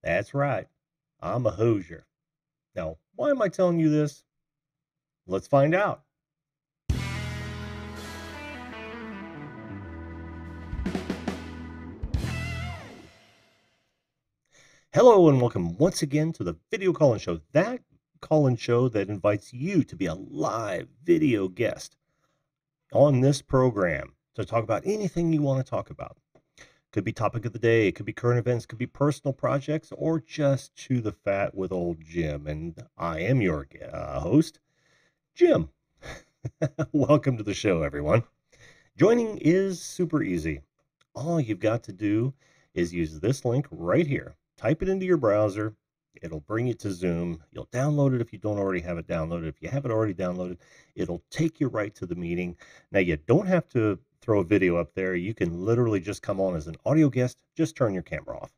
That's right. I'm a Hoosier. Now, why am I telling you this? Let's find out. Hello and welcome once again to the video call-in show. That call-in show that invites you to be a live video guest on this program to talk about anything you want to talk about. Could be topic of the day, it could be current events, could be personal projects, or just chew the fat with old Jim. And I am your host, Jim. Welcome to the show, everyone. Joining is super easy. All you've got to do is use this link right here. Type it into your browser. It'll bring you to Zoom. You'll download it if you don't already have it downloaded. If you have it already downloaded, it'll take you right to the meeting. Now, you don't have to throw a video up there. You can literally just come on as an audio guest. Just turn your camera off.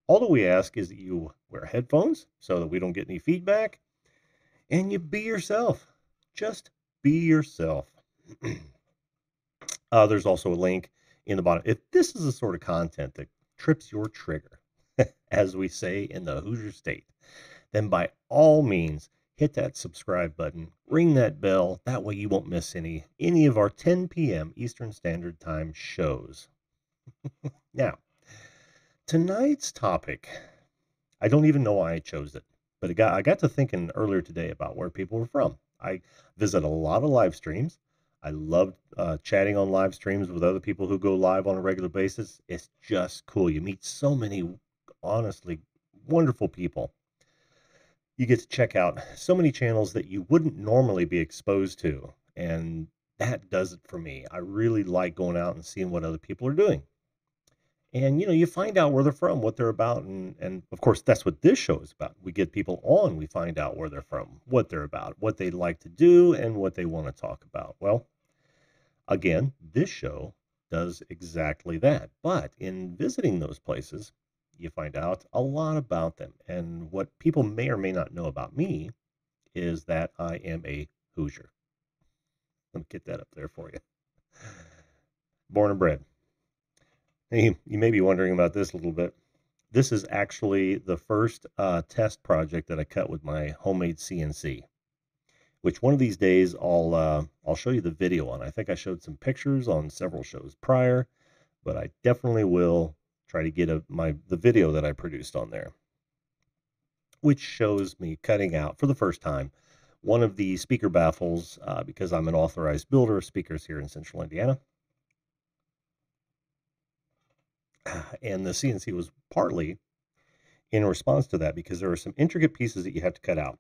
All that we ask is that you wear headphones so that we don't get any feedback, and you be yourself. Just be yourself. There's also a link in the bottom. If this is the sort of content that trips your trigger, as we say in the Hoosier state, then by all means, hit that subscribe button, ring that bell. That way you won't miss any of our 10 p.m. Eastern Standard Time shows. Now, tonight's topic, I don't even know why I chose it, but I got to thinking earlier today about where people were from. I visit a lot of live streams. I love chatting on live streams with other people who go live on a regular basis. It's just cool. You meet so many, honestly, wonderful people. You get to check out so many channels that you wouldn't normally be exposed to. And that does it for me. I really like going out and seeing what other people are doing. And, you find out where they're from, what they're about. And of course, that's what this show is about. We get people on, we find out where they're from, what they're about, what they like to do, and what they want to talk about. Well, again, this show does exactly that. But in visiting those places, you find out a lot about them. And what people may or may not know about me is that I am a Hoosier. Let me get that up there for you. Born and bred. Hey, you may be wondering about this a little bit. This is actually the first test project that I cut with my homemade CNC, which one of these days I'll show you the video on. I think I showed some pictures on several shows prior, but I definitely will try to get the video that I produced on there, which shows me cutting out for the first time one of the speaker baffles because I'm an authorized builder of speakers here in Central Indiana. And the CNC was partly in response to that because there are some intricate pieces that you have to cut out.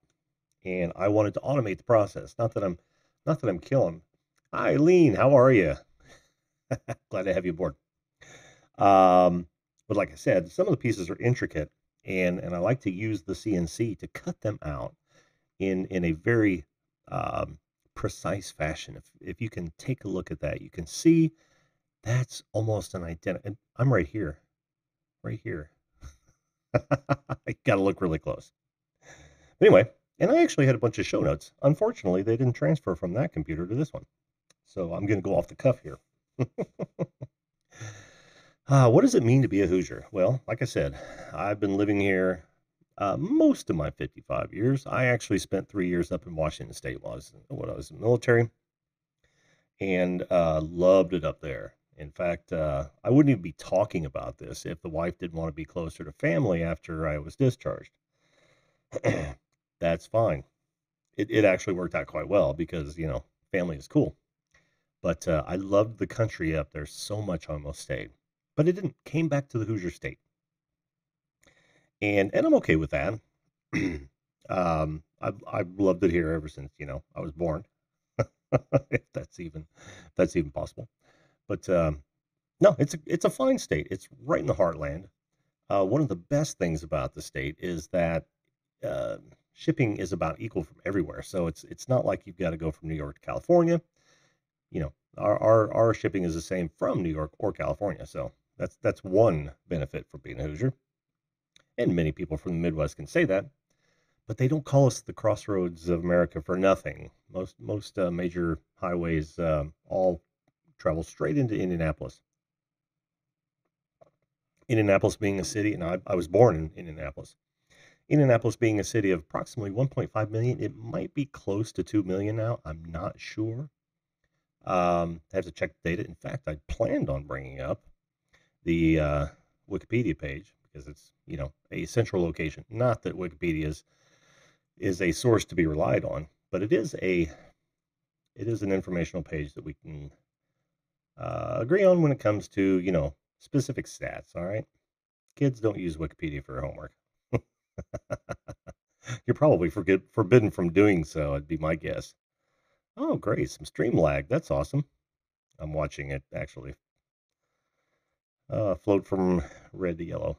And I wanted to automate the process. Not that I'm killing. Hi, Eileen, how are you? Glad to have you aboard. But like I said, some of the pieces are intricate, and I like to use the CNC to cut them out in a very precise fashion. If you can take a look at that, you can see that's almost an identity. And I'm right here, right here. I got to look really close. But anyway, and I actually had a bunch of show notes. Unfortunately, they didn't transfer from that computer to this one. So I'm going to go off the cuff here. What does it mean to be a Hoosier? Well, like I said, I've been living here most of my 55 years. I actually spent 3 years up in Washington State while I was in the military, and loved it up there. In fact, I wouldn't even be talking about this if the wife didn't want to be closer to family after I was discharged. That's fine. It actually worked out quite well because, family is cool. But I loved the country up there so much I almost stayed. But it didn't. Came back to the Hoosier State. And I'm okay with that. I've loved it here ever since, I was born. If that's even possible. But no, it's a fine state. It's right in the heartland. One of the best things about the state is that uh, shipping is about equal from everywhere. So it's not like you've got to go from New York to California. Our shipping is the same from New York or California. So that's one benefit for being a Hoosier. And many people from the Midwest can say that, but they don't call us the crossroads of America for nothing. Most major highways all travel straight into Indianapolis. Indianapolis being a city, and I was born in Indianapolis. Indianapolis being a city of approximately 1.5 million, it might be close to 2 million now. I'm not sure. I have to check the data. In fact, I planned on bringing up the Wikipedia page because it's, a central location. Not that Wikipedia is a source to be relied on, but it is an informational page that we can agree on when it comes to, specific stats. All right, kids don't use Wikipedia for homework. You're probably forbidden from doing so. It'd be my guess. Oh, great, some stream lag. That's awesome. I'm watching it actually float from red to yellow.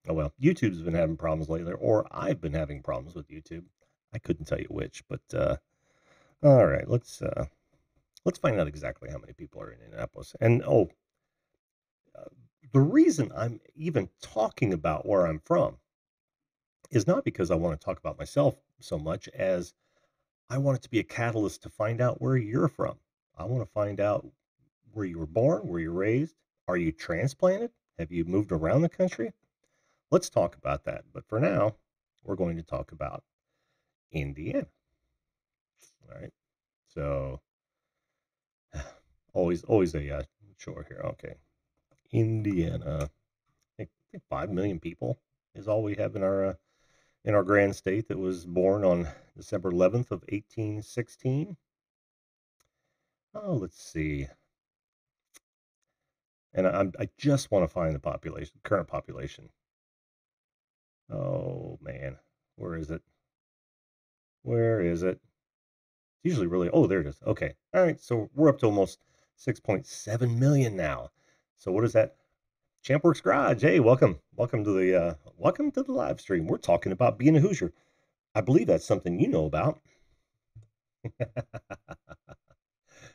Oh well, YouTube's been having problems lately, or I've been having problems with YouTube. I couldn't tell you which, but all right, let's find out exactly how many people are in Indianapolis. And the reason I'm even talking about where I'm from is not because I want to talk about myself so much as I want it to be a catalyst to find out where you're from. I want to find out where you were born, where you're raised. Are you transplanted? Have you moved around the country? Let's talk about that. But for now, we're going to talk about Indiana. All right. So, always a chore here. Okay. Indiana. I think 5 million people is all we have in our grand state that was born on December 11th of 1816. Oh, let's see. And I just want to find the current population. Oh man, where is it? Where is it? It's usually really, oh, there it is. Okay. All right. So we're up to almost 6.7 million now. So what is that? Champworks Garage. Hey, welcome to the live stream. We're talking about being a Hoosier. I believe that's something you know about.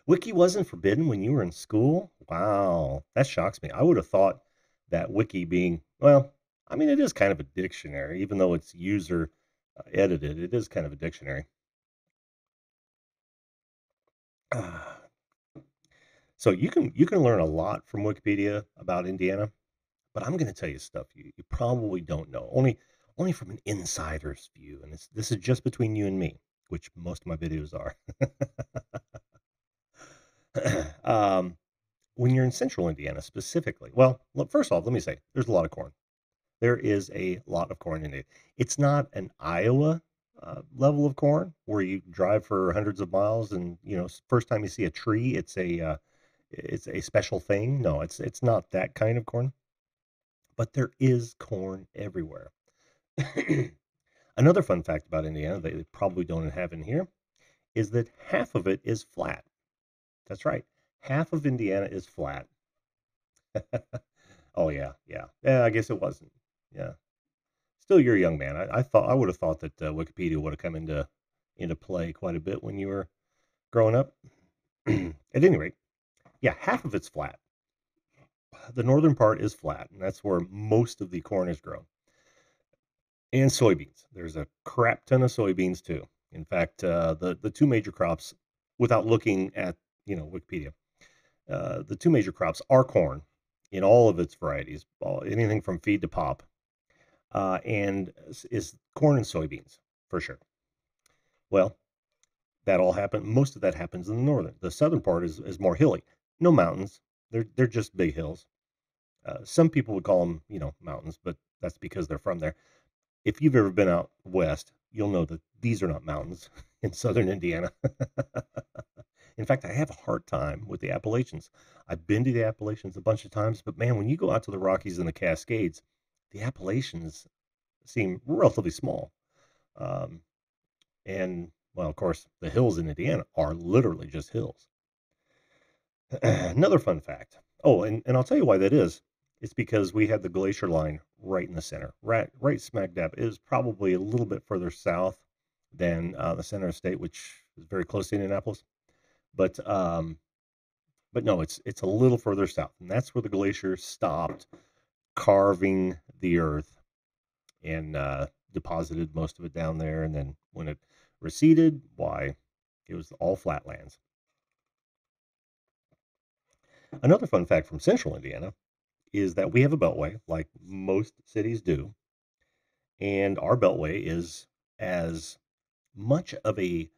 Wiki wasn't forbidden when you were in school? Wow, that shocks me. I would have thought that Wiki being, well, I mean, it is kind of a dictionary, even though it's user edited. It is kind of a dictionary. So you can learn a lot from Wikipedia about Indiana, but I'm going to tell you stuff you probably don't know. Only from an insider's view, and this is just between you and me, which most of my videos are. um, when you're in central Indiana specifically, well, look, first off, let me say there's a lot of corn. There is a lot of corn in it. It's not an Iowa level of corn where you drive for hundreds of miles and first time you see a tree, it's a special thing. No, it's not that kind of corn, but there is corn everywhere. Another fun fact about Indiana that they probably don't have in here is that half of it is flat. That's right. Half of Indiana is flat. Oh yeah, yeah. Yeah, I guess it wasn't. Yeah. Still, you're a young man. I would have thought that Wikipedia would have come into play quite a bit when you were growing up. At any rate, yeah, half of it's flat. The northern part is flat, and that's where most of the corn is grown. And soybeans. There's a crap ton of soybeans too. In fact, the two major crops, without looking at Wikipedia, the two major crops are corn in all of its varieties, anything from feed to pop, and is corn and soybeans for sure. Well, that all happened. Most of that happens in the northern. The southern part is more hilly. No mountains. They're just big hills. Some people would call them mountains, but that's because they're from there. If you've ever been out west, you'll know that these are not mountains in southern Indiana. In fact, I have a hard time with the Appalachians. I've been to the Appalachians a bunch of times, but man, when you go out to the Rockies and the Cascades, the Appalachians seem relatively small. Um, and well, of course, the hills in Indiana are literally just hills. Another fun fact. Oh, and I'll tell you why that is. It's because we had the glacier line right in the center, right smack dab. It is probably a little bit further south than the center of state, which is very close to Indianapolis. But no, it's a little further south, and that's where the glacier stopped carving the earth and deposited most of it down there. And then when it receded, why, it was all flatlands. Another fun fact from central Indiana is that we have a beltway, like most cities do, and our beltway is as much of a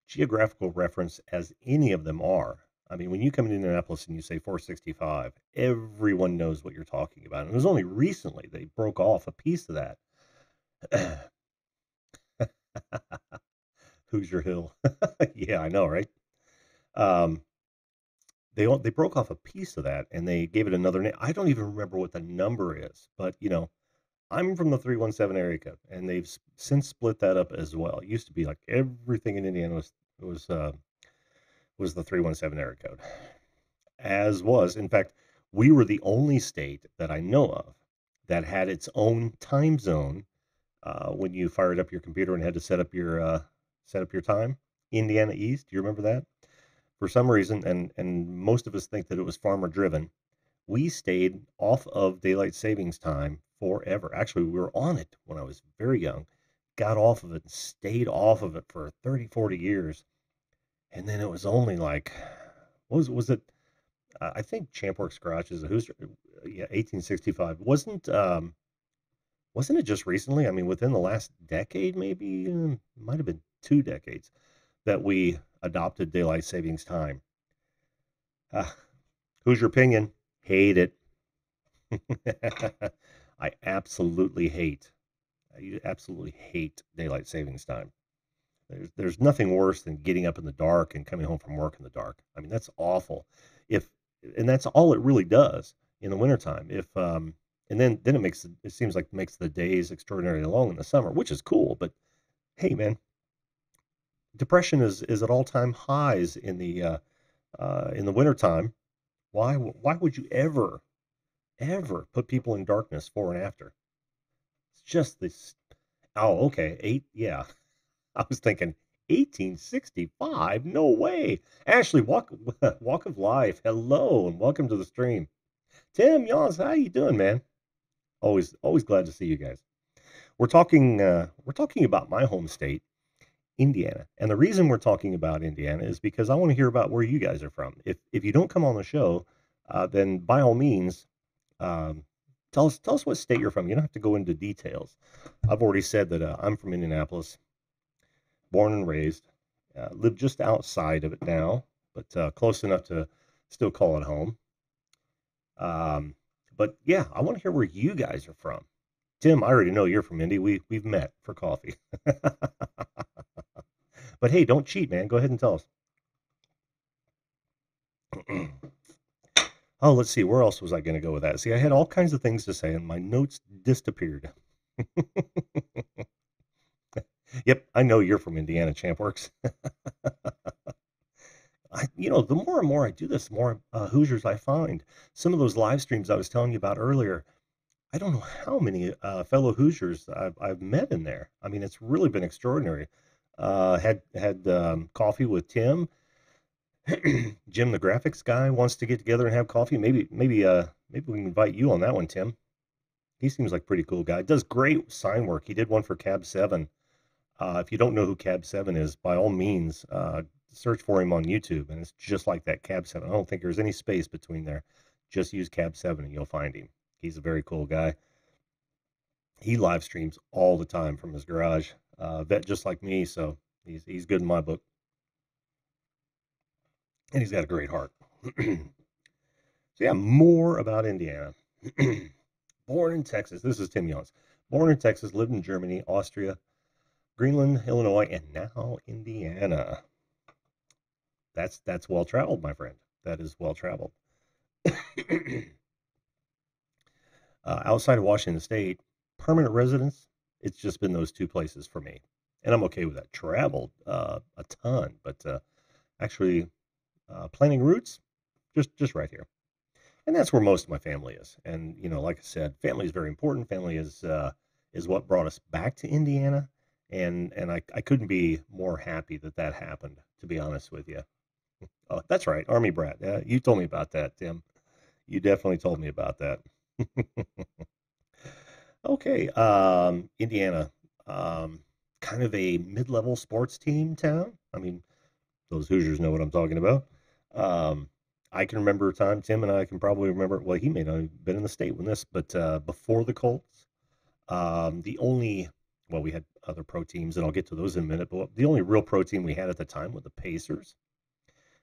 geographical reference as any of them are. I mean, when you come to Indianapolis and you say 465, everyone knows what you're talking about. And it was only recently they broke off a piece of that. Hoosier Hill. Yeah, I know, right? Um, they broke off a piece of that and they gave it another name. I don't even remember what the number is, but I'm from the 317 area code, and they've since split that up as well. It used to be like everything in Indiana was uh, was the 317 area code, as was. In fact, we were the only state that I know of that had its own time zone when you fired up your computer and had to set up your time. Indiana East, do you remember that? For some reason, and most of us think that it was farmer driven. We stayed off of daylight savings time forever. Actually, we were on it when I was very young, got off of it and stayed off of it for 30, 40 years. And then it was only like, what was it? I think Champworks Garage is a Hoosier. Yeah, 1865. Wasn't it just recently? I mean, within the last decade, maybe, might have been 2 decades that we adopted daylight savings time. Uh, Hoosier opinion? Hate it. I absolutely hate daylight savings time. There's nothing worse than getting up in the dark and coming home from work in the dark. I mean, that's awful. If and that's all it really does in the wintertime. If and then it seems like makes the days extraordinarily long in the summer, which is cool, but hey man, depression is at all-time highs in the wintertime. Why would you ever put people in darkness fore and after? It's just this. Oh, okay. Yeah. I was thinking 1865. No way. Ashley, walk of life. Hello and welcome to the stream. Tim Yons, how you doing, man? Always glad to see you guys. We're talking about my home state, Indiana. And the reason we're talking about Indiana is because I want to hear about where you guys are from. If you don't come on the show, then by all means, um, tell us what state you're from. You don't have to go into details. I've already said that I'm from Indianapolis, born and raised. Live just outside of it now, but close enough to still call it home. Um, but yeah, I want to hear where you guys are from. Tim, I already know you're from Indy. We've met for coffee. But hey, don't cheat, man. Go ahead and tell us. Oh, let's see. Where else was I going to go with that? See, I had all kinds of things to say, and my notes disappeared. Yep, I know you're from Indiana, Champworks. The more and more I do this, the more Hoosiers I find. Some of those live streams I was telling you about earlier, I don't know how many fellow Hoosiers I've met in there. I mean, it's really been extraordinary. Had coffee with Tim. Jim, the graphics guy, wants to get together and have coffee. Maybe we can invite you on that one, Tim. He seems like a pretty cool guy. Does great sign work. He did one for Cab 7. If you don't know who Cab 7 is, by all means, search for him on YouTube, and it's just like that, Cab 7. I don't think there's any space between there. Just use Cab 7 and you'll find him. He's a very cool guy. He live streams all the time from his garage. Vet just like me, so he's good in my book. And he's got a great heart. So yeah, more about Indiana. Born in Texas. This is Tim Yons. Born in Texas, lived in Germany, Austria, Greenland, Illinois, and now Indiana. That's well traveled, my friend. That is well traveled. Outside of Washington State, permanent residence. It's just been those two places for me, and I'm okay with that. Traveled a ton, but actually planning roots, just right here, and that's where most of my family is. And like I said, family is very important. Family is what brought us back to Indiana, and I couldn't be more happy that that happened. To be honest with you. Oh, that's right, Army brat. Yeah, you told me about that, Tim. You definitely told me about that. Okay, Indiana, kind of a mid-level sports team town. I mean, those Hoosiers know what I'm talking about. Um, I can remember a time, Tim and I can probably remember, well, he may not have been in the state when this, but before the Colts, the only, well, we had other pro teams, and I'll get to those in a minute, but the only real pro team we had at the time were the Pacers.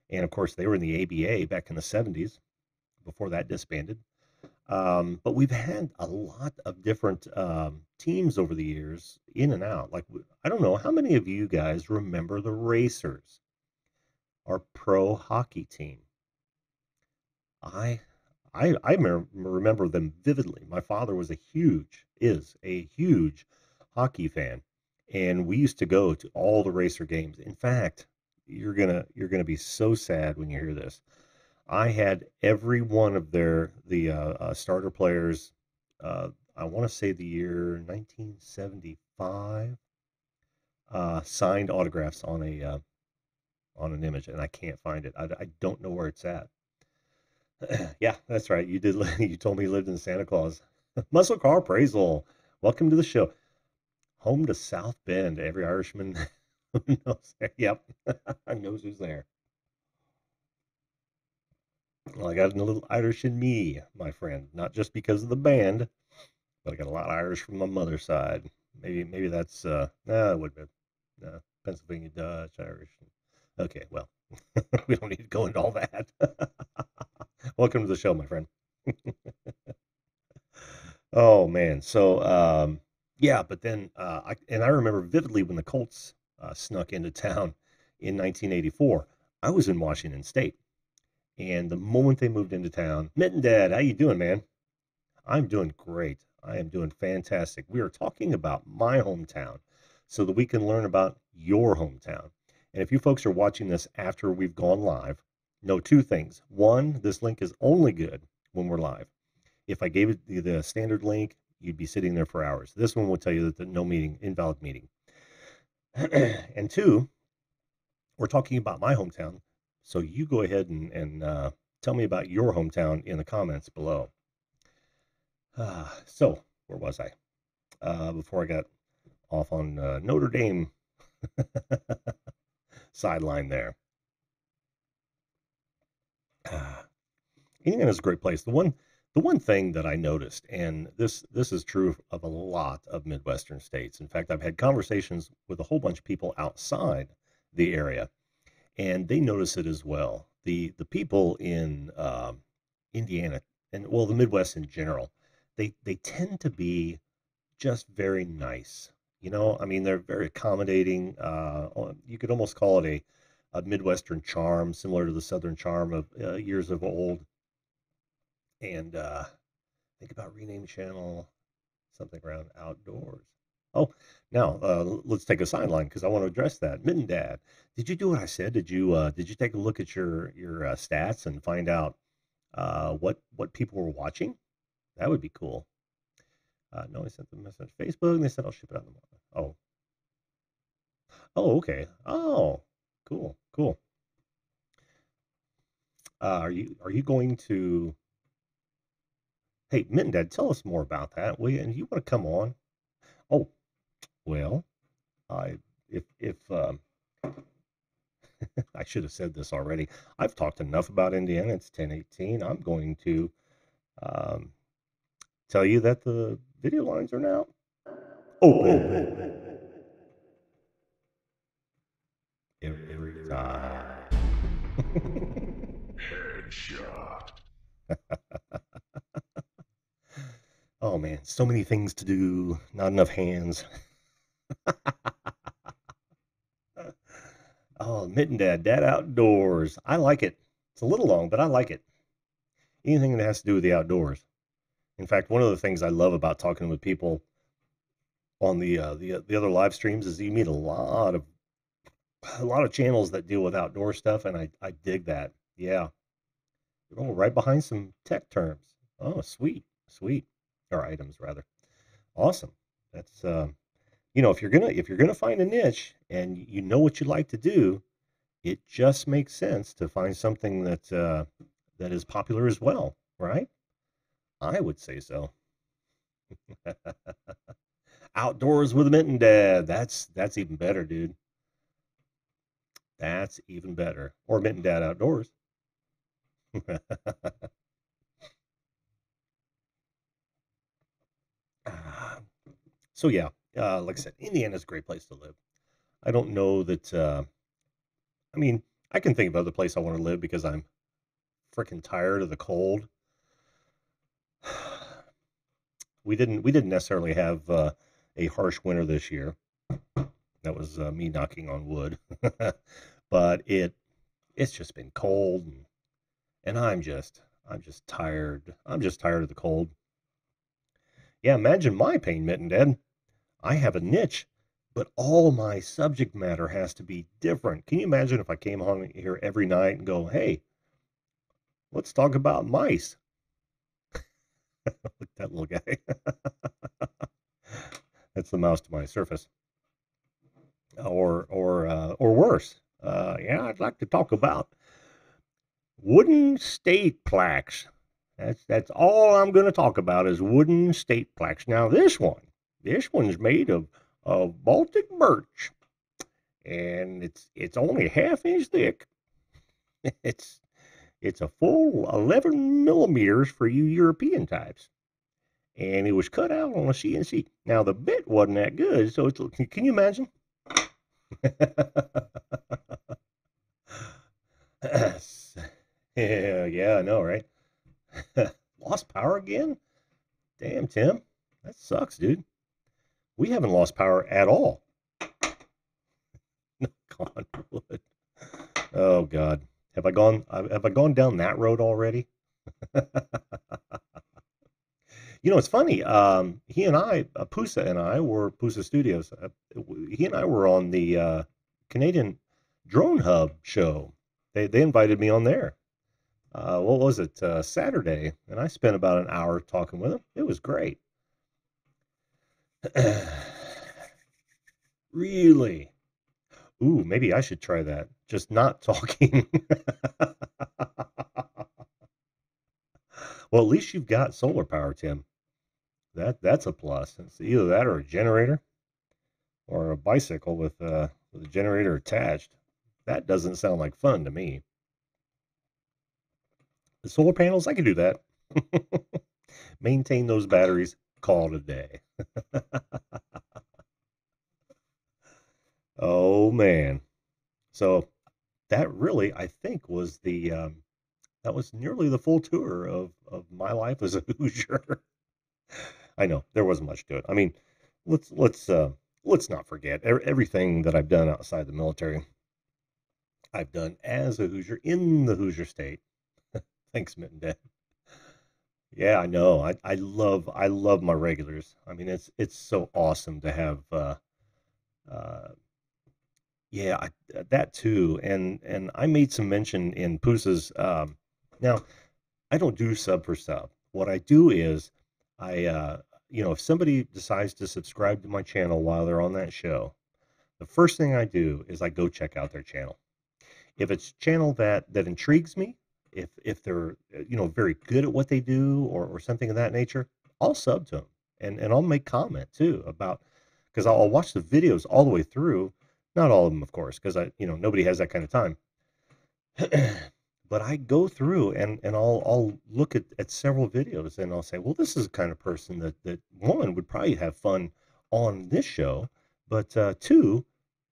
And of course, they were in the ABA back in the 70s before that disbanded. But we've had a lot of different teams over the years, in and out. Like, I don't know, how many of you guys remember the Racers, our pro hockey team? I I remember them vividly. My father is a huge hockey fan, and we used to go to all the Racer games. In fact, you're gonna be so sad when you hear this. I had every one of the starter players. I want to say the year 1975. Signed autographs on an image, and I can't find it. I don't know where it's at. Yeah, that's right. You did. You told me you lived in Santa Claus. Muscle Car Appraisal. Welcome to the show. Home to South Bend. Every Irishman knows. Yep, knows who's there. Well, I got a little Irish in me, my friend. Not just because of the band, but I got a lot of Irish from my mother's side. Maybe that's nah, it would be Pennsylvania Dutch, Irish. Okay, well, we don't need to go into all that. Welcome to the show, my friend. Oh man, so yeah, but then I remember vividly when the Colts snuck into town in 1984. I was in Washington State, and the moment they moved into town, Mitten Dad, how you doing, man? I'm doing great. I am doing fantastic. We are talking about my hometown so that we can learn about your hometown. And if you folks are watching this after we've gone live, know two things. One, this link is only good when we're live. If I gave it the standard link, you'd be sitting there for hours. This one will tell you that no meeting, invalid meeting. And two, we're talking about my hometown. So you go ahead and tell me about your hometown in the comments below. So where was I? Before I got off on Notre Dame sideline there. Indiana is a great place. The one thing that I noticed, and this is true of a lot of Midwestern states. In fact, I've had conversations with a whole bunch of people outside the area, and they notice it as well. The people in Indiana, and well, the Midwest in general, they tend to be just very nice. I mean, they're very accommodating. You could almost call it a Midwestern charm, similar to the Southern charm of years of old. And think about rename channel something around outdoors. Oh, now let's take a sideline because I want to address that. Mitten Dad, did you do what I said? Did you take a look at your stats and find out what people were watching? That would be cool. No, I sent the message to Facebook and they said I'll ship it out tomorrow. Oh, okay. Oh, cool, cool. Are you going to? Hey, Mitten Dad, tell us more about that, will you? And you want to come on? Oh, well, I if I should have said this already. I've talked enough about Indiana. It's 10:18. I'm going to um, tell you that the video lines are now open every time. Headshot. Oh man, so many things to do, not enough hands. Oh, Mitten Dad, Dad Outdoors. I like it. It's a little long, but I like it. Anything that has to do with the outdoors. In fact, one of the things I love about talking with people on the other live streams is you meet a lot of channels that deal with outdoor stuff, and I dig that. Yeah. Oh, right behind some tech terms. Oh, sweet, sweet, or items rather. Awesome. That's if you're gonna find a niche and you know what you like to do, it just makes sense to find something that is popular as well, right? I would say so. Outdoors with Mitten Dad. That's even better, dude. That's even better. Or Mitten Dad Outdoors. So yeah, like I said, Indiana's a great place to live. I don't know that. I mean, I can think of other place I want to live because I'm freaking tired of the cold. We didn't necessarily have a harsh winter this year. That was me knocking on wood, but it's just been cold, and I'm just tired. I'm just tired of the cold. Yeah, imagine my pain mitten, Dad. I have a niche, but all my subject matter has to be different. Can you imagine if I came on here every night and go, "Hey, let's talk about mice." Look at that little guy. That's the mouse to my surface. Or worse. Yeah, I'd like to talk about wooden state plaques. That's all I'm going to talk about is wooden state plaques. Now this one's made of Baltic birch, and it's only half-inch thick. It's it's a full 11 millimeters for you European types, and it was cut out on a CNC. Now the bit wasn't that good, so can you imagine? Yeah, I know, right? Lost power again? Damn, Tim. That sucks, dude. We haven't lost power at all. Knock on wood. Oh God. Have I gone down that road already? It's funny. He and I, Pusa and I were Pusa Studios. He and I were on the Canadian Drone Hub show. They invited me on there. What was it? Saturday, and I spent about an hour talking with him. It was great. Really? Ooh, maybe I should try that. Just not talking. Well, at least you've got solar power, Tim. That's a plus. It's either that or a generator or a bicycle with a generator attached. That doesn't sound like fun to me. The solar panels, I can do that. Maintain those batteries, call it a day. Oh man. So that really, I think, was that was nearly the full tour of my life as a Hoosier. I know there wasn't much to it. I mean, let's not forget everything that I've done outside the military. I've done as a Hoosier in the Hoosier state. Thanks, Mitten Dad. Yeah, I know. I love my regulars. I mean, it's so awesome to have. Uh, yeah, that too. And I made some mention in Pusa's. Now, I don't do sub for sub. What I do is if somebody decides to subscribe to my channel while they're on that show, the first thing I do is I go check out their channel. If it's a channel that intrigues me, if they're very good at what they do or something of that nature, I'll sub to them and I'll make comment too about because I'll watch the videos all the way through. Not all of them, of course, because nobody has that kind of time. But I go through and I'll look at several videos and I'll say, well, this is the kind of person that one would probably have fun on this show, but two,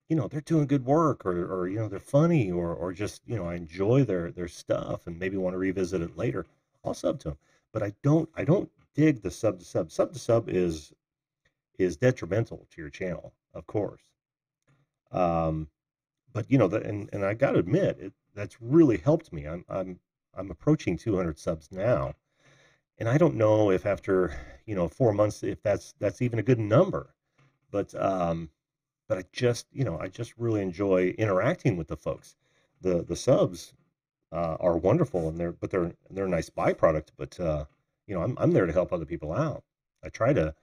they're doing good work or they're funny or just, I enjoy their stuff and maybe want to revisit it later. I'll sub to them. But I don't dig the sub to sub. Sub to sub is detrimental to your channel, of course. Um, but and I got to admit that's really helped me. I'm approaching 200 subs now, and I don't know if after 4 months if that's even a good number. But I just really enjoy interacting with the folks. The subs are wonderful, and they're a nice byproduct. But I'm there to help other people out. I try to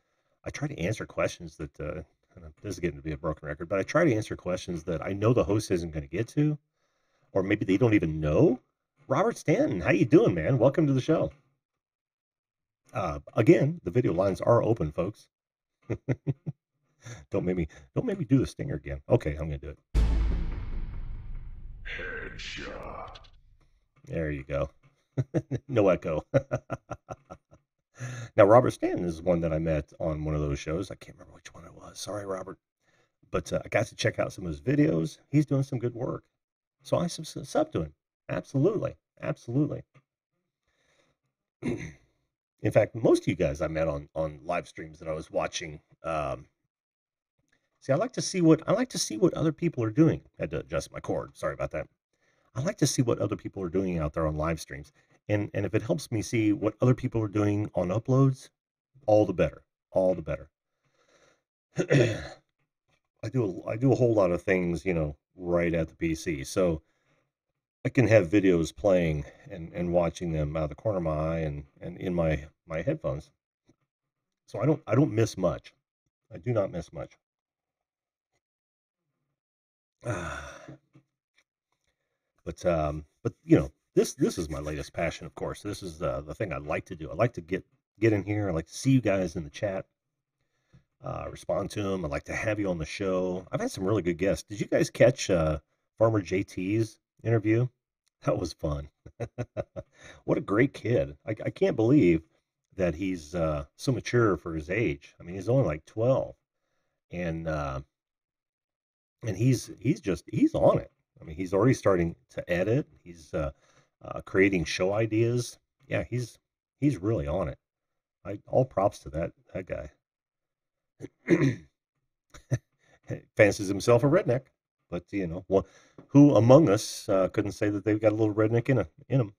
I try to answer questions that this is getting to be a broken record, but I try to answer questions that I know the host isn't going to get to, or maybe they don't even know. Robert Stanton, how you doing, man? Welcome to the show. Again, the video lines are open, folks. Don't make me don't make me do the stinger again. Okay, I'm gonna do it. Headshot. There you go. No echo. Now, Robert Stanton is one that I met on one of those shows. I can't remember which one it was. Sorry, Robert. But I got to check out some of his videos. He's doing some good work. So I sub to him. Absolutely. Absolutely. In fact, most of you guys I met on live streams that I was watching. See, I like to see what other people are doing. I had to adjust my cord. Sorry about that. I like to see what other people are doing out there on live streams. And if it helps me see what other people are doing on uploads, all the better. All the better. I do a whole lot of things, right at the PC. So I can have videos playing and watching them out of the corner of my eye and in my headphones. So I don't miss much. I do not miss much. But this is my latest passion, of course. This is the thing I like to do. I like to get in here. I like to see you guys in the chat, respond to them. I like to have you on the show. I've had some really good guests. Did you guys catch Farmer JT's interview? That was fun. What a great kid. I can't believe that he's so mature for his age. I mean, he's only like 12, and he's on it. I mean, he's already starting to edit. He's creating show ideas. Yeah, he's really on it. All props to that guy. Fancies himself a redneck, but who among us couldn't say that they've got a little redneck in them?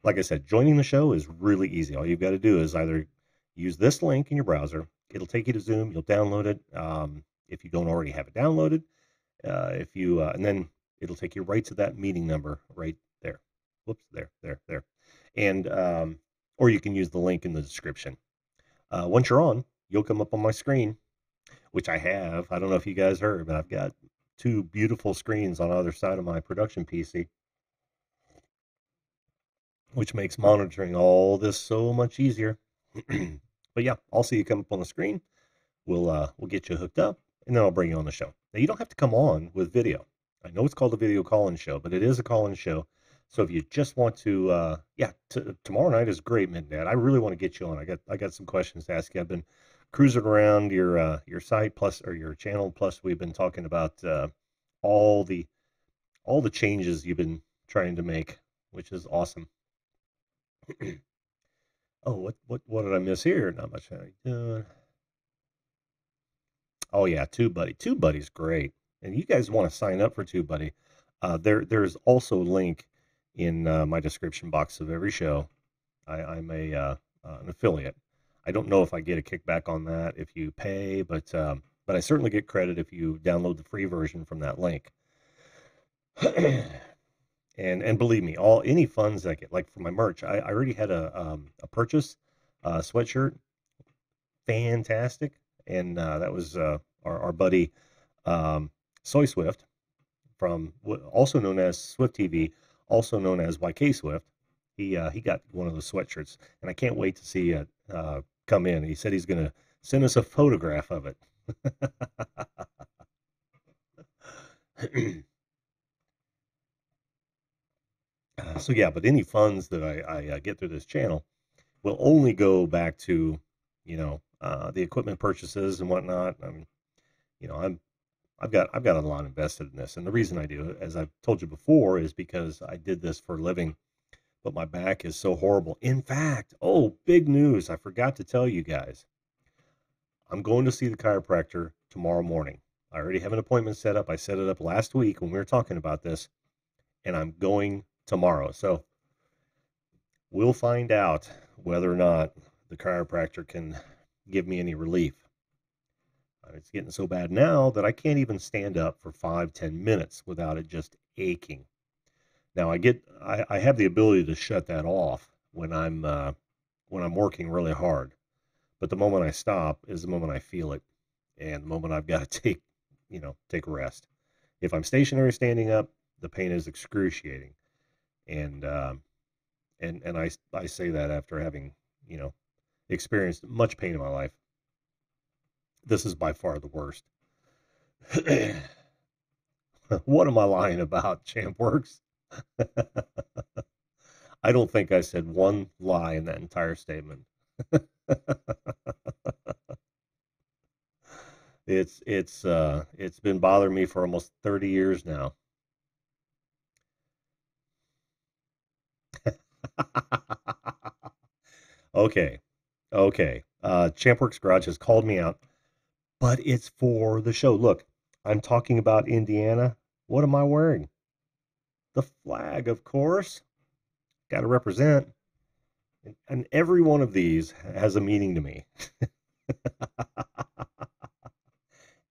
Like I said, joining the show is really easy. All you've got to do is either use this link in your browser. It'll take you to Zoom. You'll download it if you don't already have it downloaded. And then it'll take you right to that meeting number right there. Whoops, there. And or you can use the link in the description. Once you're on, you'll come up on my screen, which I have. I don't know if you guys heard, but I've got two beautiful screens on either side of my production PC, which makes monitoring all this so much easier. But yeah, I'll see you come up on the screen. We'll get you hooked up, and then I'll bring you on the show. Now, you don't have to come on with video. I know it's called a video call-in show, but it is a call-in show. So if you just want to, tomorrow night is great, Midnight. I really want to get you on. I got some questions to ask you. I've been cruising around your site or your channel. Plus, we've been talking about all the changes you've been trying to make, which is awesome. Oh, what did I miss here? Not much. Oh yeah, TubeBuddy. TubeBuddy's great, and you guys want to sign up for TubeBuddy? There's also a link in my description box of every show. I'm an affiliate. I don't know if I get a kickback on that if you pay, but I certainly get credit if you download the free version from that link. And believe me, any funds I get, like for my merch, I already had a purchase sweatshirt, fantastic, and that was our buddy Soy Swift from also known as Swift TV, also known as YK Swift. He got one of the sweatshirts, and I can't wait to see it come in. He said he's going to send us a photograph of it. So yeah, but any funds that I get through this channel will only go back to, the equipment purchases and whatnot. I've got a lot invested in this, and the reason I do, as I've told you before, is because I did this for a living, but my back is so horrible. In fact, big news! I forgot to tell you guys. I'm going to see the chiropractor tomorrow morning. I already have an appointment set up. I set it up last week when we were talking about this, and I'm going tomorrow. So we'll find out whether or not the chiropractor can give me any relief. It's getting so bad now that I can't even stand up for 5-10 minutes without it just aching. Now I have the ability to shut that off when I'm working really hard, but the moment I stop is the moment I feel it, and the moment I've got to take rest. If I'm stationary standing up, the pain is excruciating, and I say that after having experienced much pain in my life. This is by far the worst. What am I lying about, Champ Works? I don't think I said one lie in that entire statement. It's been bothering me for almost 30 years now. Okay. Okay. Champworks Garage has called me out, but it's for the show. Look, I'm talking about Indiana. What am I wearing? The flag, of course. Got to represent. And every one of these has a meaning to me.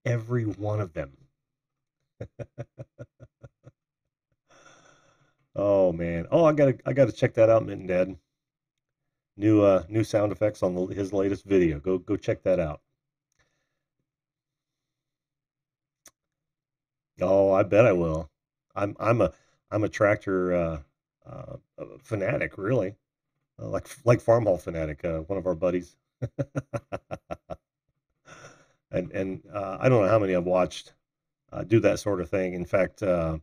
Every one of them. Oh man. Oh, I gotta check that out, Mitten Dad. New sound effects on his latest video. Go check that out. Oh, I bet I will. I'm a tractor fanatic, really. Like farm haul fanatic. One of our buddies, and I don't know how many I've watched do that sort of thing. In fact, oh,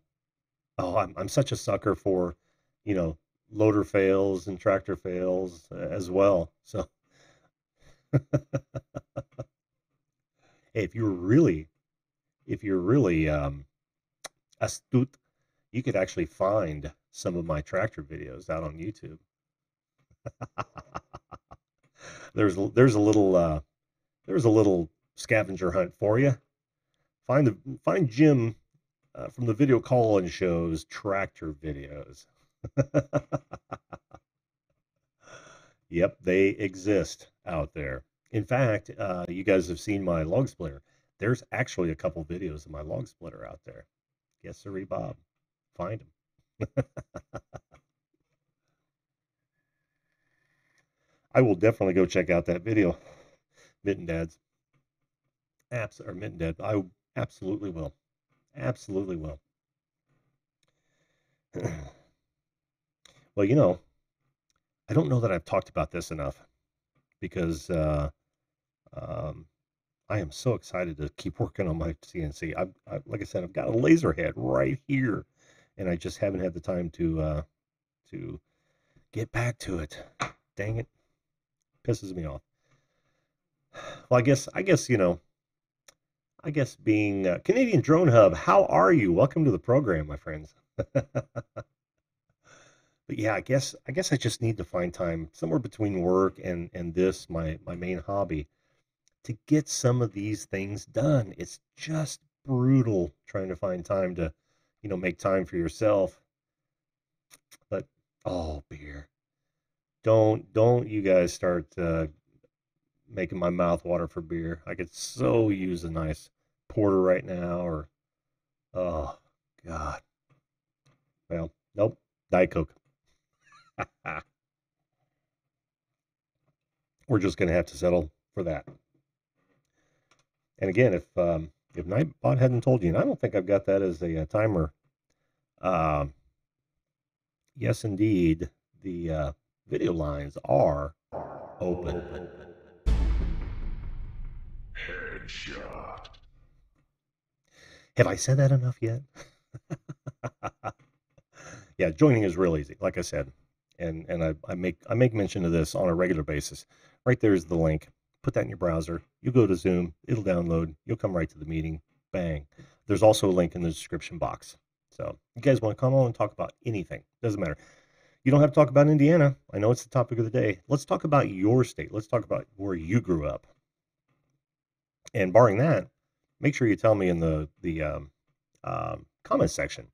I'm such a sucker for, you know, loader fails and tractor fails as well. So hey, if you're really astute, you could actually find some of my tractor videos out on YouTube. There's a little scavenger hunt for you. Find Jim from the video call-in shows tractor videos. Yep, they exist out there. In fact, you guys have seen my log splitter. There's actually a couple videos of my log splitter out there. Yes, sirree, Bob. Find them. I will definitely go check out that video, Mitten Dad's. Or Mitten Dad. I absolutely will. Absolutely will. Well, I don't know that I've talked about this enough because um, I am so excited to keep working on my CNC. Like I said, I've got a laser head right here, and I just haven't had the time to get back to it. Dang it, pisses me off. Well, I guess being Canadian Drone Hub, how are you? Welcome to the program, my friends. But yeah, I guess I just need to find time somewhere between work and this my main hobby to get some of these things done. It's just brutal trying to find time to, make time for yourself. But oh, beer. Don't you guys start making my mouth water for beer. I could so use a nice porter right now or oh God. Well, nope. Diet Coke. We're just gonna have to settle for that. And again, if Nightbot hadn't told you, and I don't think I've got that as a, timer. Um, yes, indeed, the video lines are open. Headshot. Have I said that enough yet? Yeah, joining is real easy, like I said, and I make mention of this on a regular basis. Right there's the link. Put that in your browser. You go to Zoom. It'll download. You'll come right to the meeting. Bang. There's also a link in the description box. So you guys want to come on and talk about anything? Doesn't matter. You don't have to talk about Indiana. I know it's the topic of the day. Let's talk about your state. Let's talk about where you grew up. And barring that, make sure you tell me in the comment section,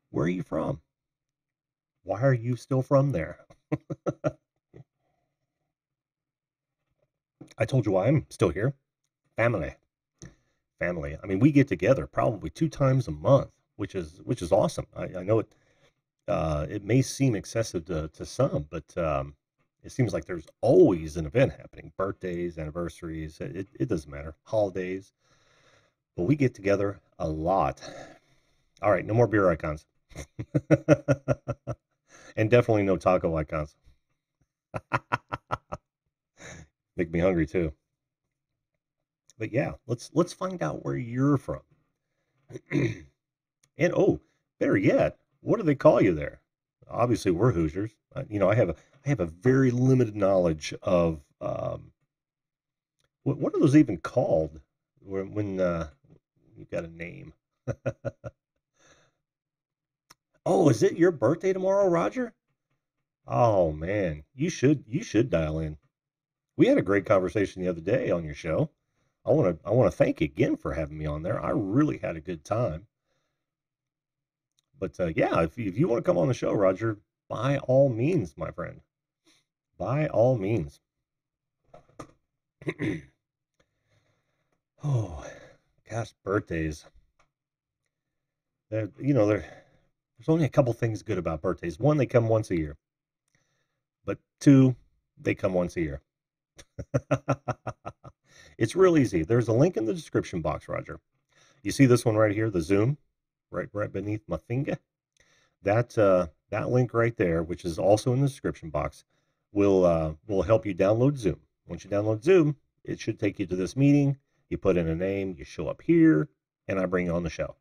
where are you from? Why are you still from there? I told you why I'm still here. Family, family. I mean, we get together probably 2 times a month, which is awesome. I know it may seem excessive to some, but it seems like there's always an event happening. Birthdays, anniversaries, it doesn't matter. Holidays, but we get together a lot. All right, no more beer icons, and definitely no taco icons. Make me hungry too. But yeah, let's find out where you're from. And oh, better yet, what do they call you there? Obviously, we're Hoosiers. I have a very limited knowledge of what are those even called when you've got a name. Oh, is it your birthday tomorrow, Roger? Oh man, you should dial in. We had a great conversation the other day on your show. I want to thank you again for having me on there. I really had a good time. But yeah, if you want to come on the show, Roger, by all means, my friend, by all means. Oh, gosh, birthdays. There's only a couple things good about birthdays. One, they come once a year, but two, they come once a year. It's real easy. There's a link in the description box, Roger. You see this one right here, the Zoom, right beneath my finger. That link right there, which is also in the description box, will help you download Zoom. Once you download Zoom, it should take you to this meeting. You put in a name, you show up here, and I bring you on the show.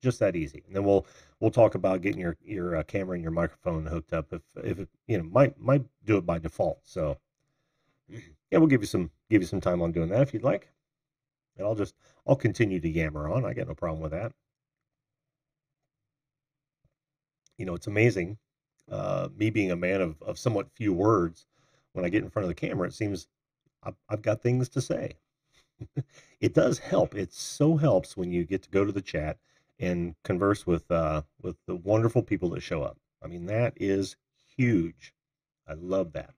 Just that easy. And then we'll talk about getting your camera and your microphone hooked up if it might do it by default. So yeah, we'll give you some time on doing that if you'd like. And I'll continue to yammer on. I got no problem with that. It's amazing. Me being a man of somewhat few words, when I get in front of the camera, it seems I've got things to say. It does help. It so helps when you get to go to the chat and converse with the wonderful people that show up. I mean, that is huge. I love that.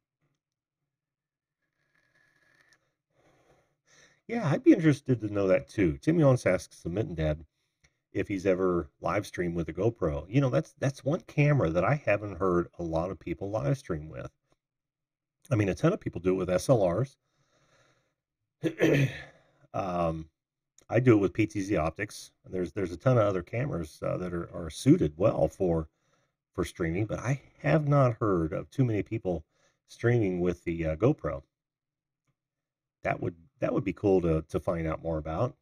Yeah, I'd be interested to know that too. Timmy Ons asks the Mitten Dad if he's ever live streamed with a GoPro. That's one camera that I haven't heard a lot of people live stream with. I mean, a ton of people do it with SLRs. um, I do it with PTZ optics. There's a ton of other cameras that are suited well for streaming, but I have not heard of too many people streaming with the GoPro. That would be cool to find out more about.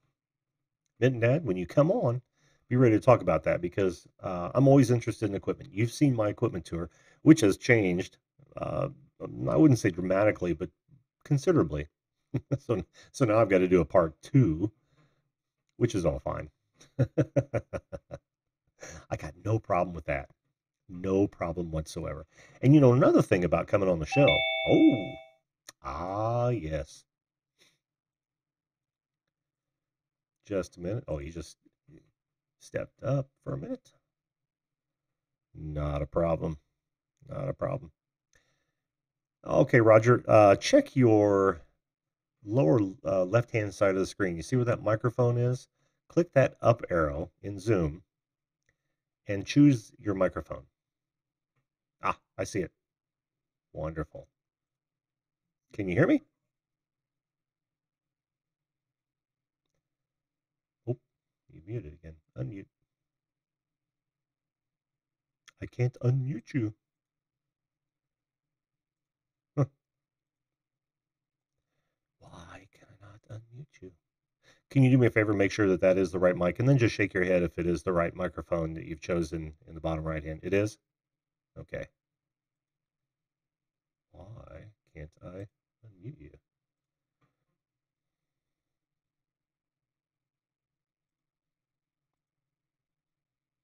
Mitten Dad, when you come on, be ready to talk about that because I'm always interested in equipment. You've seen my equipment tour, which has changed. Uh, I wouldn't say dramatically, but considerably. so so now I've got to do a part two, which is all fine. I got no problem with that. No problem whatsoever. And another thing about coming on the show. Oh, yes. Just a minute. Oh, he just stepped up for a minute. Not a problem. Not a problem. Okay, Roger. Check your lower left-hand side of the screen. You see where that microphone is? Click that up arrow in Zoom and choose your microphone. Ah, I see it. Wonderful. Can you hear me? Oh, you muted again. Unmute. I can't unmute you. Huh. Why can I not unmute you? Can you do me a favor? Make sure that that is the right mic, and then just shake your head if it is the right microphone that you've chosen in the bottom right hand. It is? Okay. Why can't I unmute you?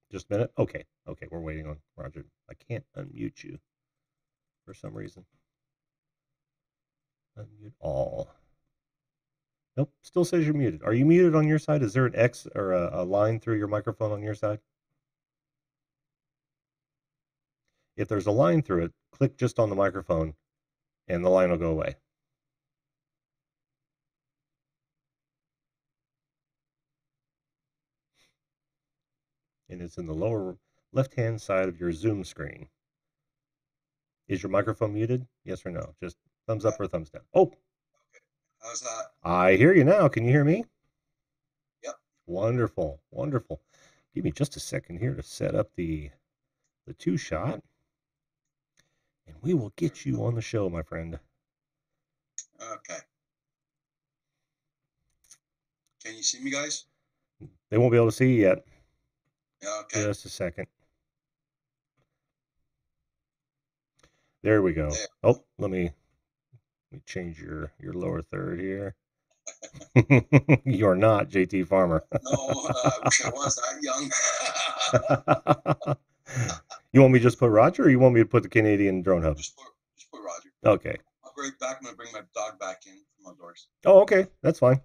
Just a minute. Okay. Okay, we're waiting on Roger. I can't unmute you for some reason. Unmute all. Nope, still says you're muted. Are you muted on your side? Is there an X or a line through your microphone on your side? If there's a line through it, click just on the microphone and the line will go away. And it's in the lower left-hand side of your Zoom screen. Is your microphone muted? Yes or no? Just thumbs up or thumbs down. Oh, How's that? I hear you now. Can you hear me? Yep. Wonderful, wonderful. Give me just a second here to set up the two shot, and we will get you on the show, my friend. Okay. Can you see me, guys? They won't be able to see you yet. Yeah, okay. Just a second. There we go. There. Oh, let me change your lower third here. You're not JT Farmer. No, I wish I was that young. You want me to just put Roger, or you want me to put the Canadian drone hub? Just put Roger. Okay. I'll be right back. I'm gonna bring my dog back in from outdoors. Oh, okay. That's fine.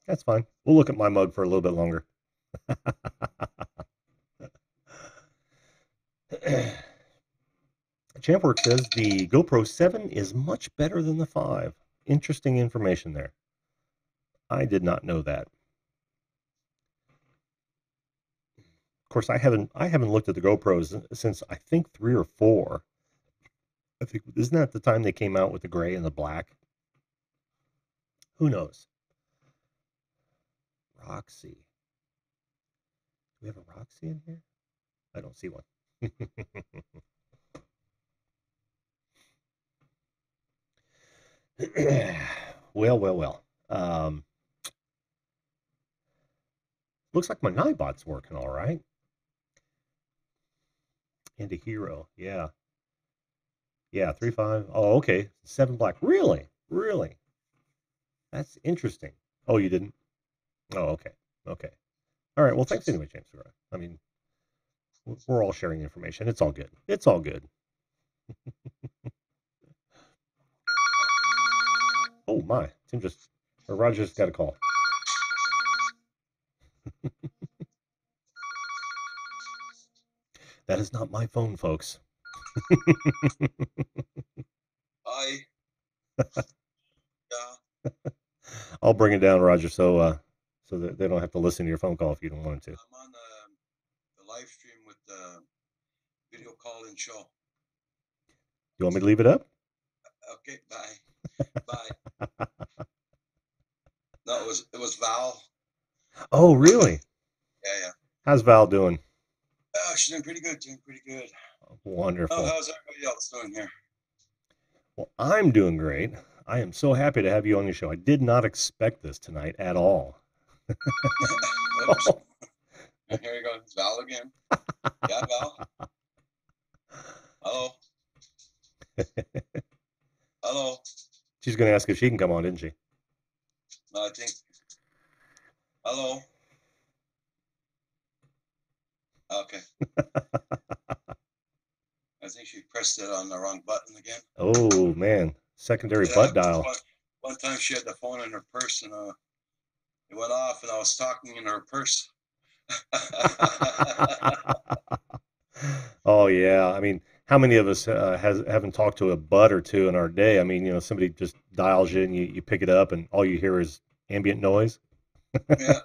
That's fine. We'll look at my mug for a little bit longer. Champwork says the GoPro 7 is much better than the 5. Interesting information there. I did not know that. Of course, I haven't looked at the GoPros since I think 3 or 4. I think, isn't that the time they came out with the gray and the black? Who knows? Roxy. Do we have a Roxy in here? I don't see one. Well. Looks like my Nightbot's working all right. And a hero, yeah. Yeah, 3.5. Oh, okay. 7 black. Really? Really? That's interesting. Oh, you didn't? Oh, okay. Okay. All right. Well, thanks anyway, James. I mean, we're all sharing information. It's all good. It's all good. Oh, my. Roger just got a call. That is not my phone, folks. Hi. Yeah. I'll bring it down, Roger, so that they don't have to listen to your phone call if you don't want to. I'm on the live stream with the video call-in show. You want me to leave it up? Okay, bye. Bye. No, it was Val. Oh, really? Yeah. How's Val doing? Oh, she's doing pretty good. Wonderful. Oh, how's everybody else doing here? Well, I'm doing great. I am so happy to have you on your show. I did not expect this tonight at all. Here you go. It's Val again. Yeah, Val. Hello. Hello. She's going to ask if she can come on, isn't she? No, I think. Hello. Okay. I think she pressed it on the wrong button again. Oh, man. Secondary butt dial. One time she had the phone in her purse and it went off and I was talking in her purse. Oh, yeah. I mean, how many of us haven't talked to a butt or two in our day? I mean, somebody just dials you and you pick it up and all you hear is ambient noise. Yeah.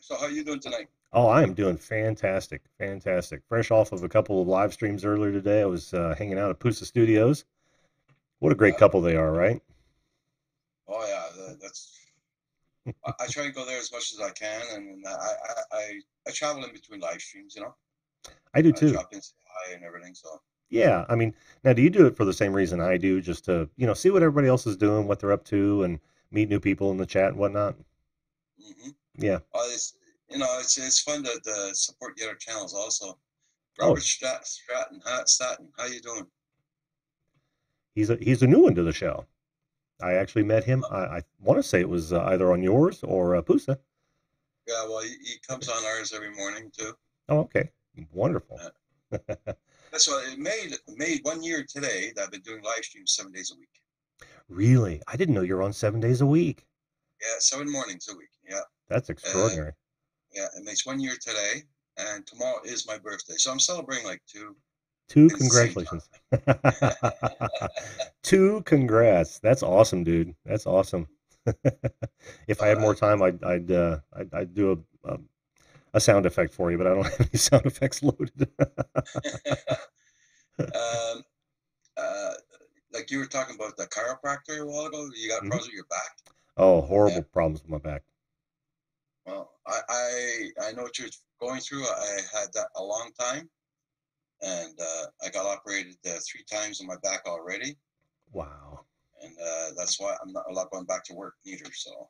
So how are you doing tonight? Oh, I am doing fantastic. Fresh off of a couple of live streams earlier today. I was hanging out at Pusa Studios. What a great couple they are, right? Oh yeah, that's. I try to go there as much as I can, and I travel in between live streams. I do too. I drop in, say hi, and everything. So. Yeah, I mean, now do you do it for the same reason I do, just to see what everybody else is doing, what they're up to, and meet new people in the chat and whatnot? Mm-hmm. Yeah. It's fun to support the other channels also. Oh, Robert Staton, how you doing? he's a new one to the show. I actually met him. I want to say it was either on yours or Pusa. Yeah, well, he comes on ours every morning too. Oh, okay, wonderful. That's why it made 1 year today that I've been doing live streams 7 days a week. Really? I didn't know you were on 7 days a week. Yeah, 7 mornings a week. Yeah. That's extraordinary. Yeah, it makes 1 year today, and tomorrow is my birthday, so I'm celebrating like two. Congratulations. 2 congrats. That's awesome, dude. That's awesome. If I had more time, I'd do a sound effect for you, but I don't have any sound effects loaded. Like you were talking about the chiropractor a while ago. You got problems with your back? Oh, horrible problems with my back. Well, I know what you're going through. I had that a long time, and I got operated 3 times on my back already. Wow. And that's why I'm not going back to work neither. So.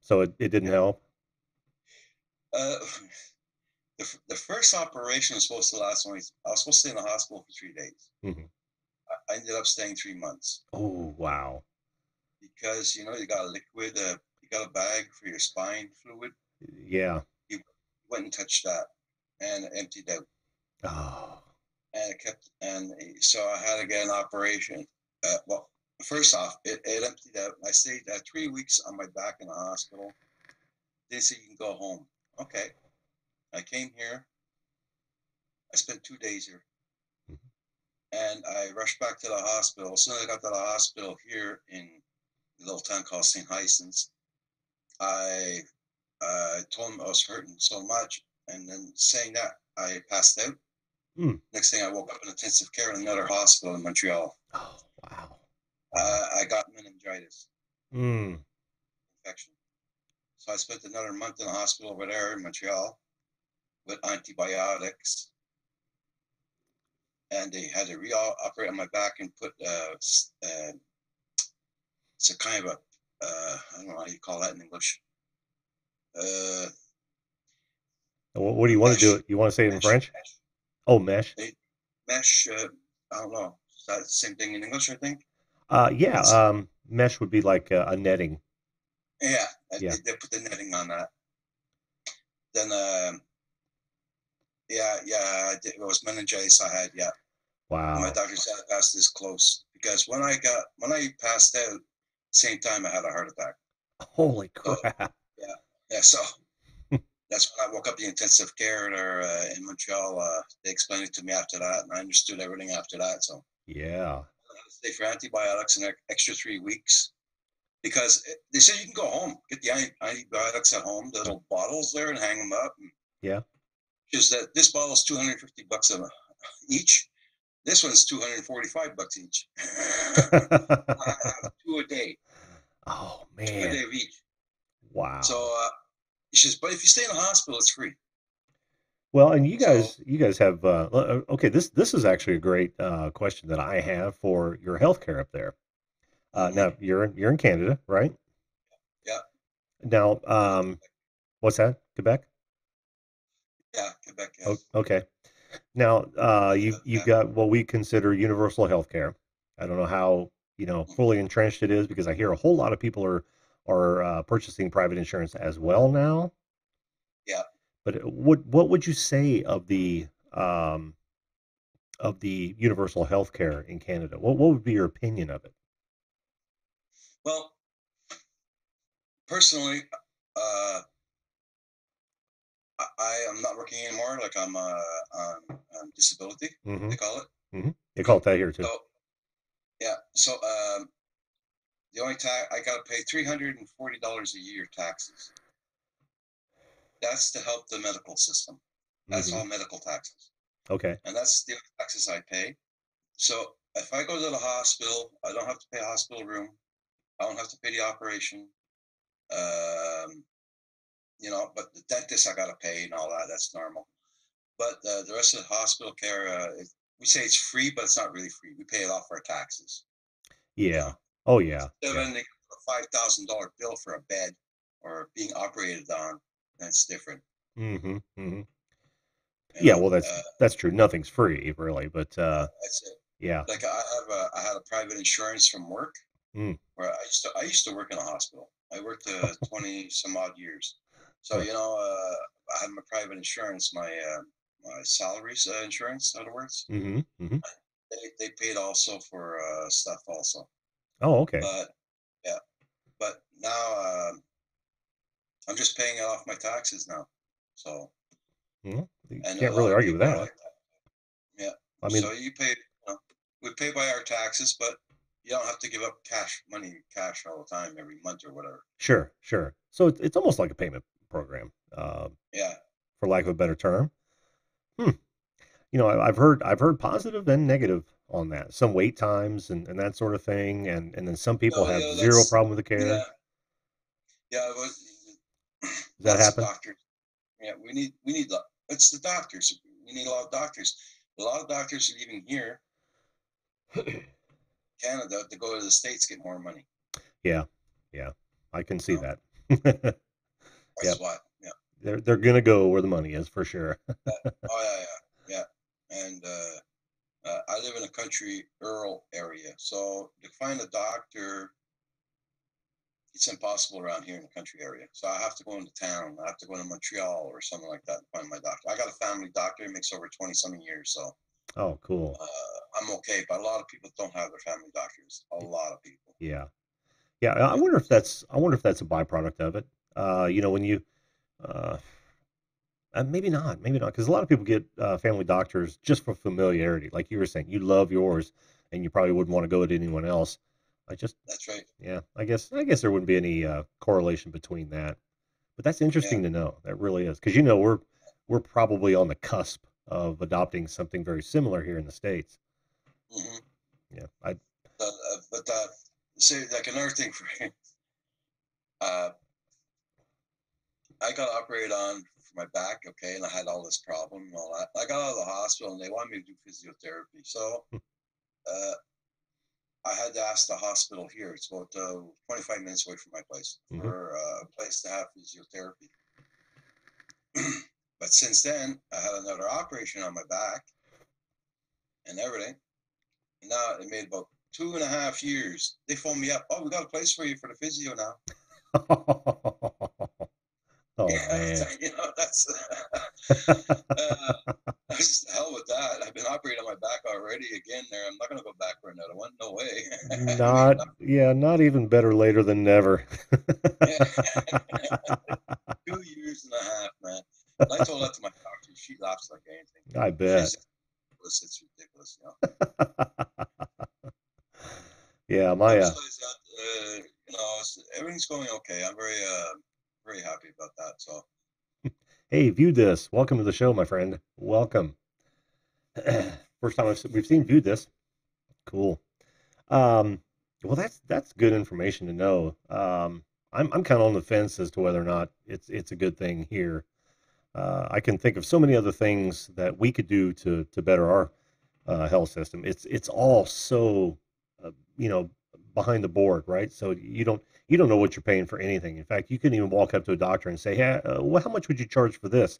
So it didn't help. Uh, the first operation was supposed to last only. I was supposed to stay in the hospital for 3 days. Hmm. I ended up staying 3 months Oh, wow. because you got a liquid. You got a bag for your spine fluid. Yeah. You went and touched that, and it emptied out, Oh. and it kept. And so I had to get an operation. Well, first off, it emptied out. I stayed 3 weeks on my back in the hospital. They said you can go home. Okay, I came here. I spent 2 days here. Mhm. And I rushed back to the hospital. As soon as I got to the hospital here in a little town called St. Hysons, I told him I was hurting so much. And then saying that, I passed out. Mm. Next thing I woke up in intensive care in another hospital in Montreal. Oh, wow. Wow. I got meningitis Mm. infection. So I spent another month in the hospital over there in Montreal with antibiotics. And they had to re-operate on my back and put it's a kind of a I don't know how you call that in English. Uh, What do you want to do? mesh, It? You want to say it in mesh, French? Oh, mesh. they, mesh. I don't know. Is that the same thing in English? I think Yeah. it's Mesh would be like a netting. yeah. Yeah. They put the netting on that. Then yeah. It was meningitis I had. Yeah, and my Wow. doctor said I passed this close because when I passed out, same time I had a heart attack. Holy So crap. yeah, yeah. So that's when I woke up the intensive care there in Montreal. They explained it to me after that, and I understood everything after that. So Yeah. I had to stay for antibiotics an extra 3 weeks because they said you can go home, get the antibiotics at home, the little bottles there, and hang them up. Yeah. Just that this bottle is $250 each. This one's $245 each. I have two a day, Oh, two a man. day of each. So Wow. it's just, but if you stay in the hospital, it's free. Well, and you So guys, you guys have okay. This is actually a great question that I have for your healthcare up there. mhm, Now you're in Canada, right? yeah, Now, what's that? Quebec? yeah, Quebec, yeah, Oh, okay. Now, you've yeah. got what we consider universal health care. I don't know how, fully entrenched it is because I hear a whole lot of people are purchasing private insurance as well now. Yeah. But what would you say of the universal health care in Canada? What would be your opinion of it? Well, personally, uh, I am not working anymore. Like I'm on disability, Mm-hmm. they call it. Mm-hmm. They call it that here too. So yeah. So the only tax I got to pay $340 a year taxes. That's to help the medical system. That's Mm-hmm. all medical taxes, Okay. and that's the only taxes I pay. So if I go to the hospital, I don't have to pay a hospital room. I don't have to pay the operation. Um, but the dentist I got to pay and all that. That's normal. But the rest of the hospital care, we say it's free, but it's not really free. We pay it off our taxes. You Yeah. know, Oh yeah. instead of Yeah. ending up with a $5,000 bill for a bed or being operated on, that's different. Mm-hmm. Mm-hmm. You Yeah. know, Well, that's true. Nothing's free, really. But that's it. yeah. Like I had a private insurance from work Mm. where I used to work in a hospital. I worked 20 some odd years. So I had my private insurance, my salaries insurance, in other words. Mm-hmm. Mm-hmm. They paid also for stuff also. Oh, okay. But yeah, but now I'm just paying it off my taxes now. So Well, you and can't a lot really of argue with people are that. like that. Yeah. I So mean, you pay, we pay by our taxes, but you don't have to give up cash all the time every month or whatever. sure, sure. So it's almost like a payment program, Yeah. for lack of a better term. Hmm. I've heard positive and negative on that. Some wait times and that sort of thing, and then some people No, have yeah, zero that's problem with the care. yeah, yeah. It was, Does that that's the happen? doctors. Yeah, it's the doctors. We need a lot of doctors. A lot of doctors are leaving here, Canada, to go to the States get more money. Yeah, yeah. I can You see know, that. that's Yep. why. Yeah. they're gonna go where the money is for sure. Oh yeah, yeah, yeah. And I live in a country rural area, so to find a doctor, it's impossible around here in the country area. So I have to go into town. I have to go to Montreal or something like that to find my doctor. I got a family doctor. He makes over 20-something years, so Oh, cool. I'm okay. But a lot of people don't have their family doctors. A lot of people. Yeah. Yeah, I Yeah. wonder if that's a byproduct of it. When you uh, maybe not, because a lot of people get family doctors just for familiarity. Like you were saying, you love yours, and you probably wouldn't want to go to anyone else. I just, That's right. yeah, I guess there wouldn't be any correlation between that. But that's Yeah. interesting to know. That really is, because we're probably on the cusp of adopting something very similar here in the States. Hmm. Yeah, I. But say like another thing for me, uh, I got operated on for my back, okay, and I had all this problem and all that. I got out of the hospital and they wanted me to do physiotherapy. So uh, I had to ask the hospital here. It's about 25 minutes away from my place Mhm. for a place to have physiotherapy. But since then, I had another operation on my back and everything. And now it made about 2.5 years. They phoned me up. Oh, we got a place for you for the physio now. Oh Yeah, man. that's uh, just the hell with that. I've been operating on my back already again. There, I'm not going to go back for another one. No way. I mean, Not even better later than never. yeah, 2 years and a half, man. And I told that to my doctor. She laughs like anything. I bet. She's ridiculous. It's ridiculous, you know. Yeah, But my besides that, everything's going okay. I'm very happy about that. So hey, viewed this. Welcome to the show, my friend. Welcome. First time we've seen viewed this. Cool. Um, well, that's good information to know. I'm kind of on the fence as to whether or not it's a good thing here. I can think of so many other things that we could do to better our health system. It's all so uh, you know behind the board, right? So you don't know what you're paying for anything. In fact, you couldn't even walk up to a doctor and say, "Hey, well, how much would you charge for this?"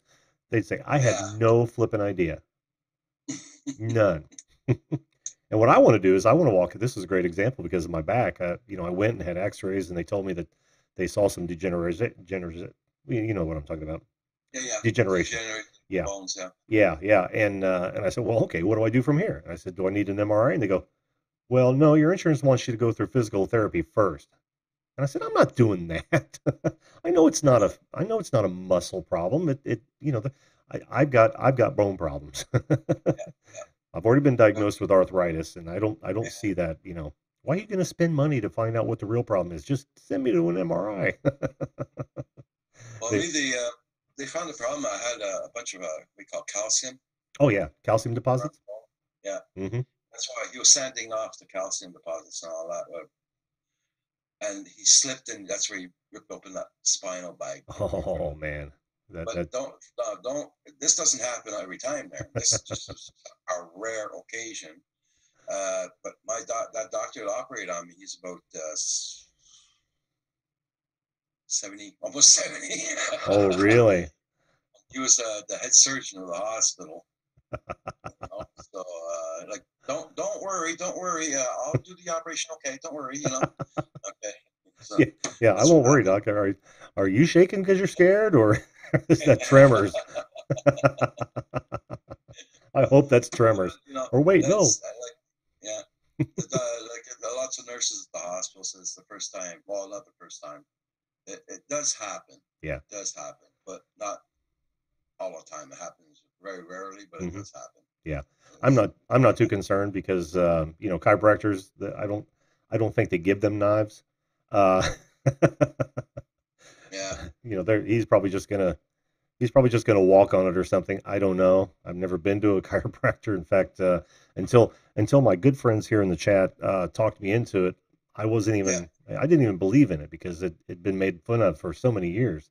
They'd say, "I have yeah, no flipping idea, none." And what I want to do is I want to walk. This is a great example because of my back. I went and had X-rays, and they told me that they saw some degeneration. You know what I'm talking about? yeah, yeah. Degeneration. Degenerate Yeah, bones. Yeah, yeah, yeah. And I said, well, okay, what do I do from here? I said, do I need an MRI? And they go, well, no, your insurance wants you to go through physical therapy first. And I said, I'm not doing that. I know it's not a muscle problem. I've got bone problems. yeah. I've already been But, diagnosed with arthritis, and I don't see that. Why are you going to spend money to find out what the real problem is? Just send me to an MRI. well, They, me, they found the problem. I had a bunch of we call calcium oh yeah, calcium around deposits. the bone. Yeah, Hmm. that's why he was sanding off the calcium deposits and all that. And he slipped, and that's where he ripped open that spinal bag. Oh man, that But that don't. This doesn't happen every time. There, this is just a rare occasion. But that doctor that operated on me, he's about 70, almost 70. oh really? He was the head surgeon of the hospital. So like, don't worry. I'll do the operation. Okay, don't worry. Okay. So Yeah, yeah, I that's what won't worry, doc. Are you shaking because you're scared, or is that tremors? happened. I hope that's Well, tremors. Or wait, no. that's like, yeah. Like lots of nurses at the hospital says it's the first time. Well, not the first time. It does happen. Yeah. It does happen, but not all the time. It happens very rarely, but it Hmm. does happen. Yeah. I'm It's, not I'm not too concerned because chiropractors, I don't think they give them knives. Uh yeah, he's probably just gonna walk on it or something. I don't know. I've never been to a chiropractor. In fact, until my good friends here in the chat talked me into it, yeah, I didn't even believe in it because it'd been made fun of for so many years.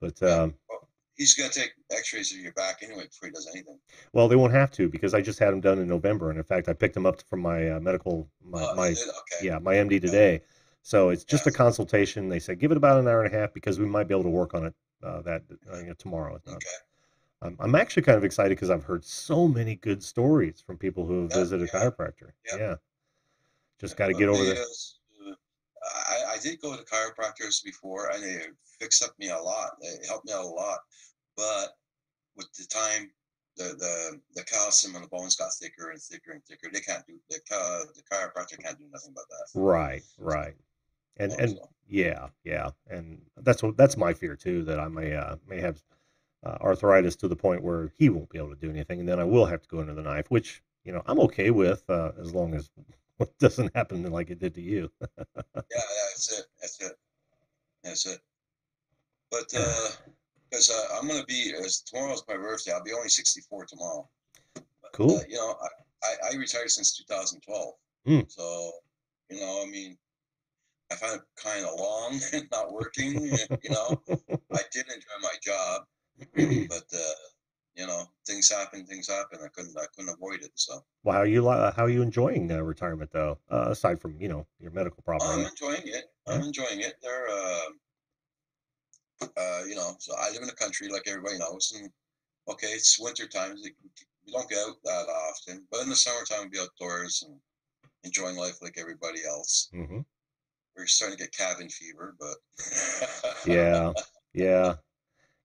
But yeah. Well, he's gonna take X-rays of your back anyway before he does anything. well, they won't have to because I just had them done in November, and in fact, I picked them up from my medical Oh, you did? Okay. my MD Yeah, today. So it's yeah, just a consultation. They said give it about an hour and a half because we might be able to work on it tomorrow. Okay. I'm actually kind of excited because I've heard so many good stories from people who have Yeah, visited a yeah, chiropractor. yeah. Yeah, just Yeah. got to get But over me, the. I did go to chiropractors before, and they fixed up me a lot. They helped me out a lot. But with the time, the calcium on the bones got thicker and thicker and thicker. They can't do the chiropractor can't do nothing about that. Right, So, right. And so yeah, yeah, and that's my fear too, that I may have arthritis to the point where he won't be able to do anything, and then I will have to go under the knife, which I'm okay with, as long as it doesn't happen like it did to you. yeah, that's it. That's it. That's it. But because I'm gonna be as tomorrow's my birthday, I'll be only 64 tomorrow. But Cool. I retired since 2012, Mm. so I mean, I find it kind of long not working. I did enjoy my job, but things happen. I couldn't avoid it. So Well, how are you enjoying retirement though? Aside from your medical problem, are I'm you? enjoying it. Yeah. I'm enjoying it. So I live in the country like everybody knows, and okay, it's winter times. We don't get out that often, but in the summertime, we be outdoors and enjoying life like everybody else. Hmm. We're starting to get cabin fever, but Yeah. Yeah.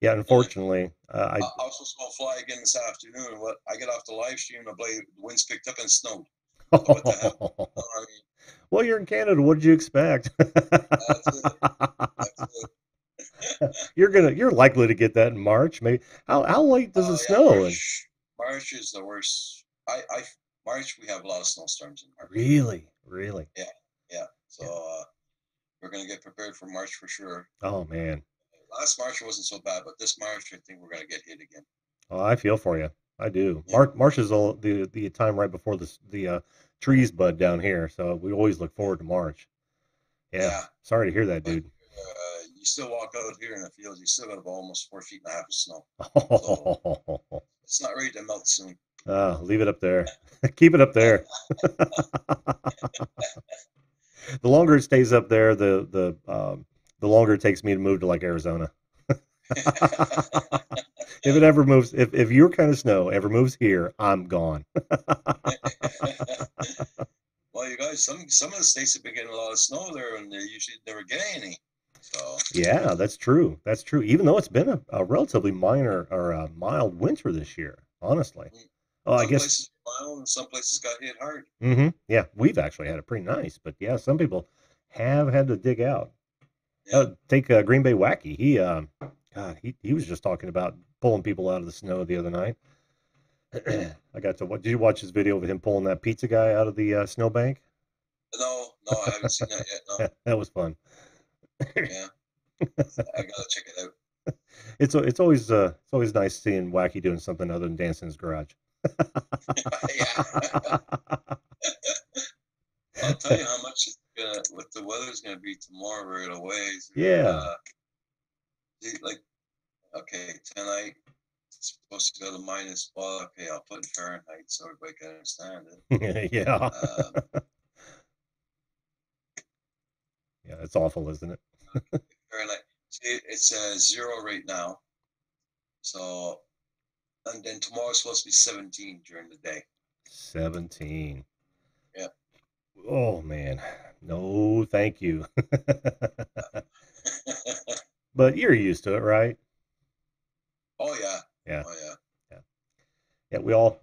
Yeah. uh, Unfortunately, I was supposed to fly again this afternoon. What I get off the live stream, the winds picked up and snowed. So what the hell? I mean, Well, you're in Canada. What did you expect? that's it. That's it. You're likely to get that in March. Maybe how late does it Oh yeah, snow? And March is the worst. I March we have a lot of snowstorms in March. really, really, Yeah, yeah. So yeah. we're gonna get prepared for March for sure. Oh man, Last March wasn't so bad, but this March I think we're gonna get hit again. oh, I feel for you. I do. Yeah, March is the time right before the trees bud down here, so we always look forward to March. Yeah, yeah. sorry to hear that, But dude. you still walk out here in the fields, you still got about almost 4 feet and a half of snow. So Oh, it's not ready to melt soon. leave it up there. Keep it up there. The longer it stays up there, the longer it takes me to move to like Arizona. If it ever moves, if your kind of snow ever moves here, I'm gone. Well, you guys, some of the states have been getting a lot of snow there, and they usually never get any. So Yeah, that's true. That's true. Even though it's been a relatively minor or a mild winter this year, honestly. mm, Oh, I some guess. places are mild, and some places got hit hard. Yeah, we've actually had it pretty nice, but yeah, some people have had to dig out. Yeah. Take Green Bay Wacky. God, he was just talking about pulling people out of the snow the other night. I got to what? Did you watch his video of him pulling that pizza guy out of the snowbank? No, no, I haven't seen that yet. No. That was fun. Yeah, I gotta check it out. It's always nice seeing Wacky doing something other than dancing in his garage. Yeah. I'll tell you how much what the weather's gonna be tomorrow right away. Yeah. Like okay, tonight it's supposed to go to minus. Well, okay, I'll put in Fahrenheit so everybody can understand it. Yeah. Um, Yeah, it's awful, isn't it? Fahrenheit. See, it's 0 right now. So, and then tomorrow's supposed to be 17 during the day. 17. Yeah. Oh man. No, thank you. But you're used to it, right? Oh yeah. Yeah. Oh yeah. Yeah. Yeah, we all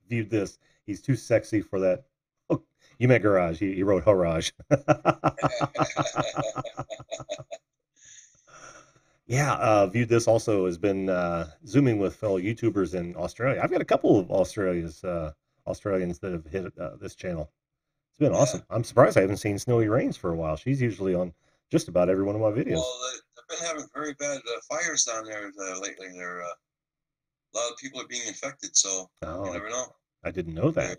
viewed this. He's too sexy for that. Oh, you meant garage. He wrote garage. Yeah, viewed this also has been zooming with fellow YouTubers in Australia. I've got a couple of Australians that have hit this channel. It's been Yeah. awesome. I'm surprised I haven't seen Snowy Rains for a while. She's usually on just about every one of my videos. Well, they've been having very bad fires down there lately. A lot of people are being infected, so you Oh, never know. I didn't know They're, that.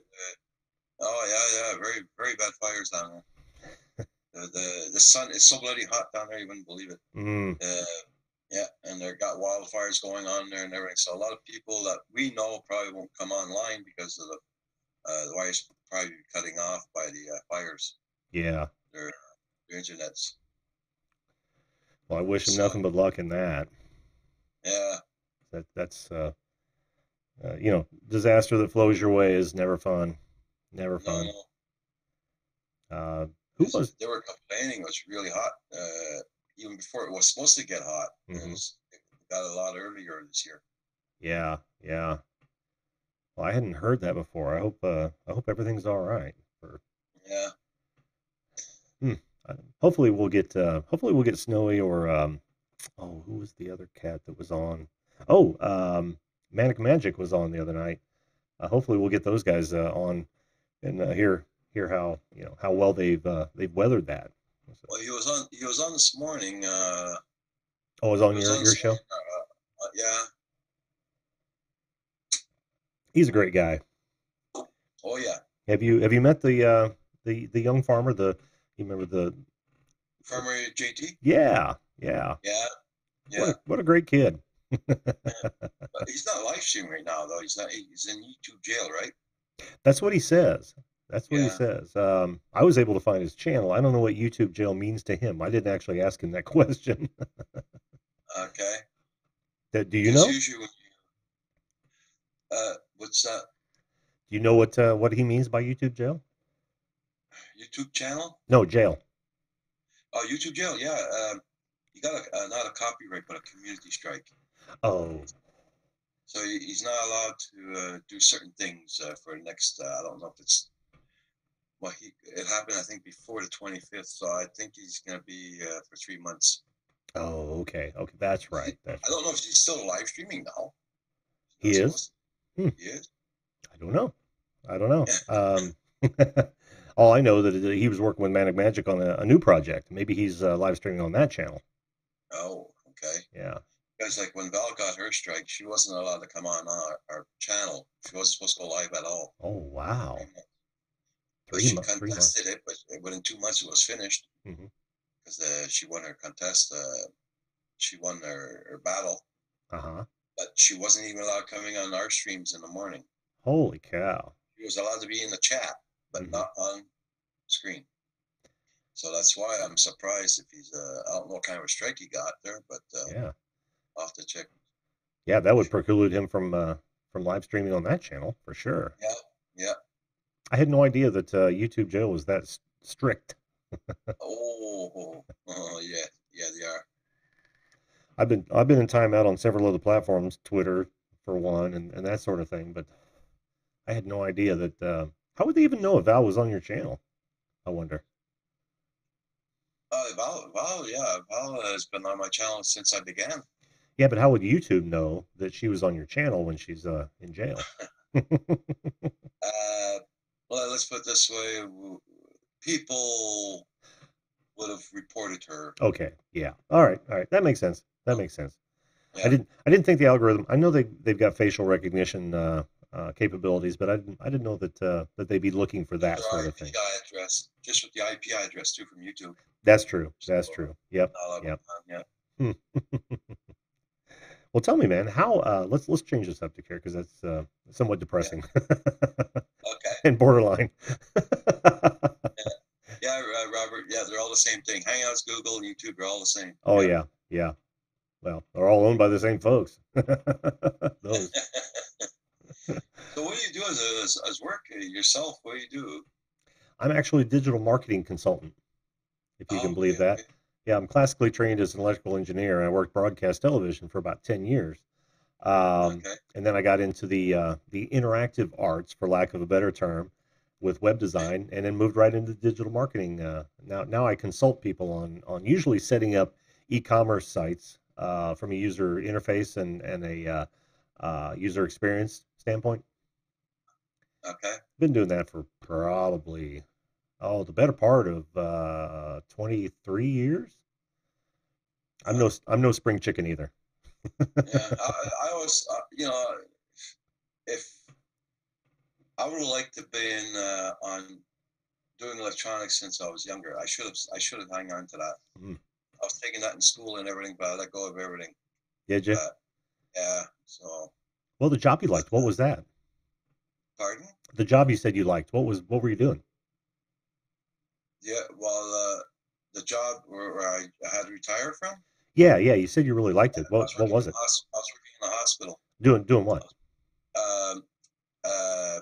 oh yeah, very very bad fires down there. The sun is so bloody hot down there, you wouldn't believe it. Mm, Yeah, and they've got wildfires going on there and everything. So a lot of people that we know probably won't come online because of the wires probably be cutting off by the fires. yeah. Their internets. Well, I wish him So, nothing but luck in that. yeah, That's disaster that flows your way is never fun. Never no, fun. no. Uh, who 'Cause was? they were complaining it was really hot, even before it was supposed to get hot. Hmm. It got a lot earlier this year. Yeah, yeah. Well, I hadn't heard that before. I hope everything's all right. For Yeah. hmm, hopefully we'll get snowy or oh, who was the other cat that was on? Oh, Manic Magic was on the other night. Hopefully we'll get those guys on and hear how how well they've weathered that. So- Well, he was on this morning. Oh, it was He on was on your this show. morning. Yeah. He's a great guy. Oh yeah. Have you met the young farmer? You remember the Farmer JT. yeah, yeah. Yeah. What Yeah. a great kid. But he's not live streaming right now though. He's not. He's in YouTube jail, right? That's what he says. That's what he Yeah. says. I was able to find his channel. I don't know what YouTube jail means to him. I didn't actually ask him that question. Okay. Do you Because know? usually when what's that Do you know what he means by YouTube jail? YouTube channel? No, jail. Oh, YouTube jail. Yeah. He got not a copyright, but a community strike. Oh, So he's not allowed to do certain things for the next. I don't know if it's. Well, it happened I think before the 25th, so I think he's going to be for 3 months. oh, okay, okay. That's right. That's I right. don't know if he's still live streaming now. He's He not is. supposed Hmm, to. He is. I don't know. I don't know. All I know that he was working with Manic Magic on a new project. Maybe he's live streaming on that channel. Oh, okay. Yeah. Because like when Val got her strike, she wasn't allowed to come on our channel. She wasn't supposed to go live at all. Oh, wow. But she 3 months. contested it, but within 2 months it was finished Hmm. because she won her contest. She won her battle, Uh-huh. but she wasn't even allowed coming on our streams in the morning. Holy cow. She was allowed to be in the chat, but Hmm. not on screen. So that's why I'm surprised if he's. I don't know what kind of a strike he got there, but Yeah. I'll have to check. Yeah, that would preclude him from live streaming on that channel for sure. Yeah, yeah. I had no idea that YouTube jail was that strict. Oh, yeah, yeah. They are. I've been in timeout on several other platforms, Twitter for one, and that sort of thing. But I had no idea that. How would they even know if Val was on your channel? I wonder. Val has been on my channel since I began. Yeah, but how would YouTube know that she was on your channel when she's in jail? Well, let's put it this way: people would have reported her. Okay, yeah, all right, all right, that makes sense. That makes sense. I Yeah, didn't think the algorithm. I know they've got facial recognition capabilities, but I didn't know that they'd be looking for that their sort of thing. IP address, just with the IP address too from YouTube. That's true. So That's true. Yep. not allowed to Yep. come on yet. Hmm. Well, tell me, man, how let's change the subject here because that's somewhat Yeah. depressing Okay. and borderline. Yeah, Robert. Yeah, they're all the same thing. Hangouts, Google, and YouTube are all the same. Oh Yeah. yeah, yeah. Well, they're all owned by the same folks. Those. So what do you do as work yourself? What do you do? I'm actually a digital marketing consultant, if you can Oh, believe okay, that. okay, Yeah, I'm classically trained as an electrical engineer, and I worked broadcast television for about 10 years. Um, okay, and then I got into the interactive arts, for lack of a better term, with web okay, design, and then moved right into digital marketing. Now I consult people on usually setting up e-commerce sites from a user interface and a user experience standpoint. okay. Been doing that for probably the better part of 23 years. Wow. I'm no spring chicken either. Yeah, I always, if I would have liked to been on doing electronics since I was younger, I should have hung on to that. Mm. I was taking that in school and everything, but I let go of everything. Did you? But yeah, so Well, the job you but liked, what was that? pardon? The job you said you liked, what were you doing? Yeah, well, the job where I had to retire from. Yeah, yeah. You said you really liked And it. I What was what working was in it? the I was working in the hospital. Doing what? Um,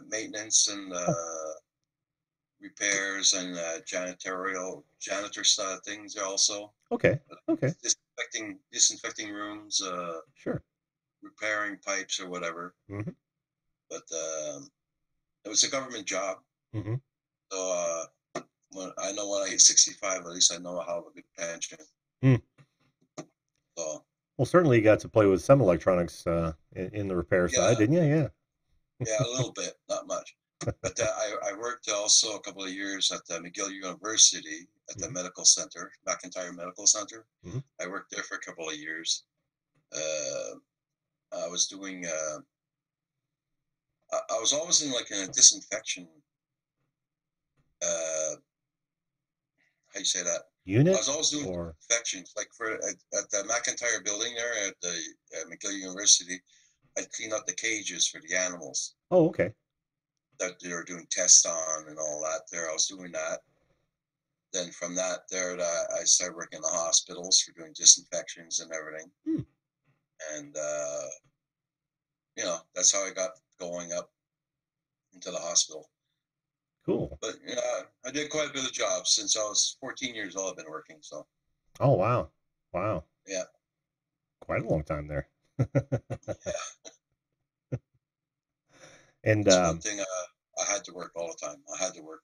Maintenance and Oh, repairs and janitor side of things also. okay. Okay. Disinfecting rooms, Sure. repairing pipes or whatever. Mhm. But it was a government job, Mhm. so when I hit 65, at least I know I'll have a good pension. Mm. So Well, certainly you got to play with some electronics in the repair side, yeah, didn't you? Yeah. yeah, a little bit, not much. But I worked also a couple of years at McGill University at the Mhm. medical center, McIntyre Medical Center. Mhm. I worked there for a couple of years. Uh, I was doing. I was always in like a disinfection. Uh, how you say that? I Unit was always doing or disinfections, like at the McIntyre building there at the McGill University. I'd clean up the cages for the animals oh, okay. that they were doing tests on and all that. There, I was doing that. Then from that, there, I started working in the hospitals for doing disinfections and everything. Hmm. And that's how I got going up into the hospital. Cool. But I did quite a bit of jobs since I was 14 years old. I've been working, so Oh, wow. Wow. yeah, Quite a long time there. yeah. And That's one thing. I had to work all the time. I had to work.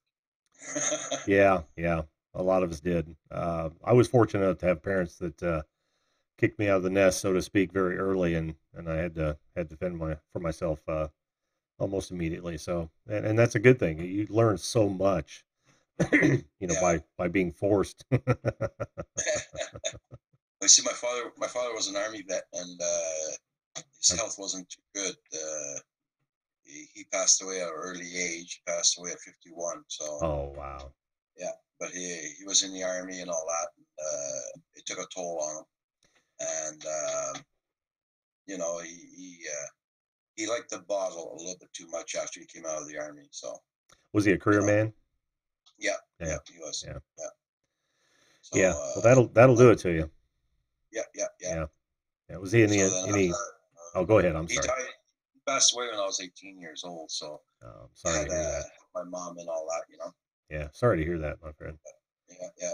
yeah, yeah, a lot of us did. I was fortunate enough to have parents that kicked me out of the nest, so to speak, very early, and I had to fend for myself almost immediately. So, and that's a good thing. You learn so much, Yeah. by being forced. I see. My father was an army vet, and his Uh, health wasn't too good. He passed away at an early age. He passed away at 51. So oh wow. yeah, but he was in the army and all that. And, it took a toll on him, and he liked the bottle a little bit too much after he came out of the army. So Was he a you career know, man? yeah, Yeah, yeah, he was. yeah, Yeah. So yeah. Well, that'll do it to you. yeah, yeah, yeah. Yeah, yeah. Was he So then after any? that, Oh, go ahead. I'm he sorry. died. He passed away when I was 18 years old. So I Sorry had to hear that. my mom and all that. Yeah, sorry to hear that, my friend. Yeah, yeah.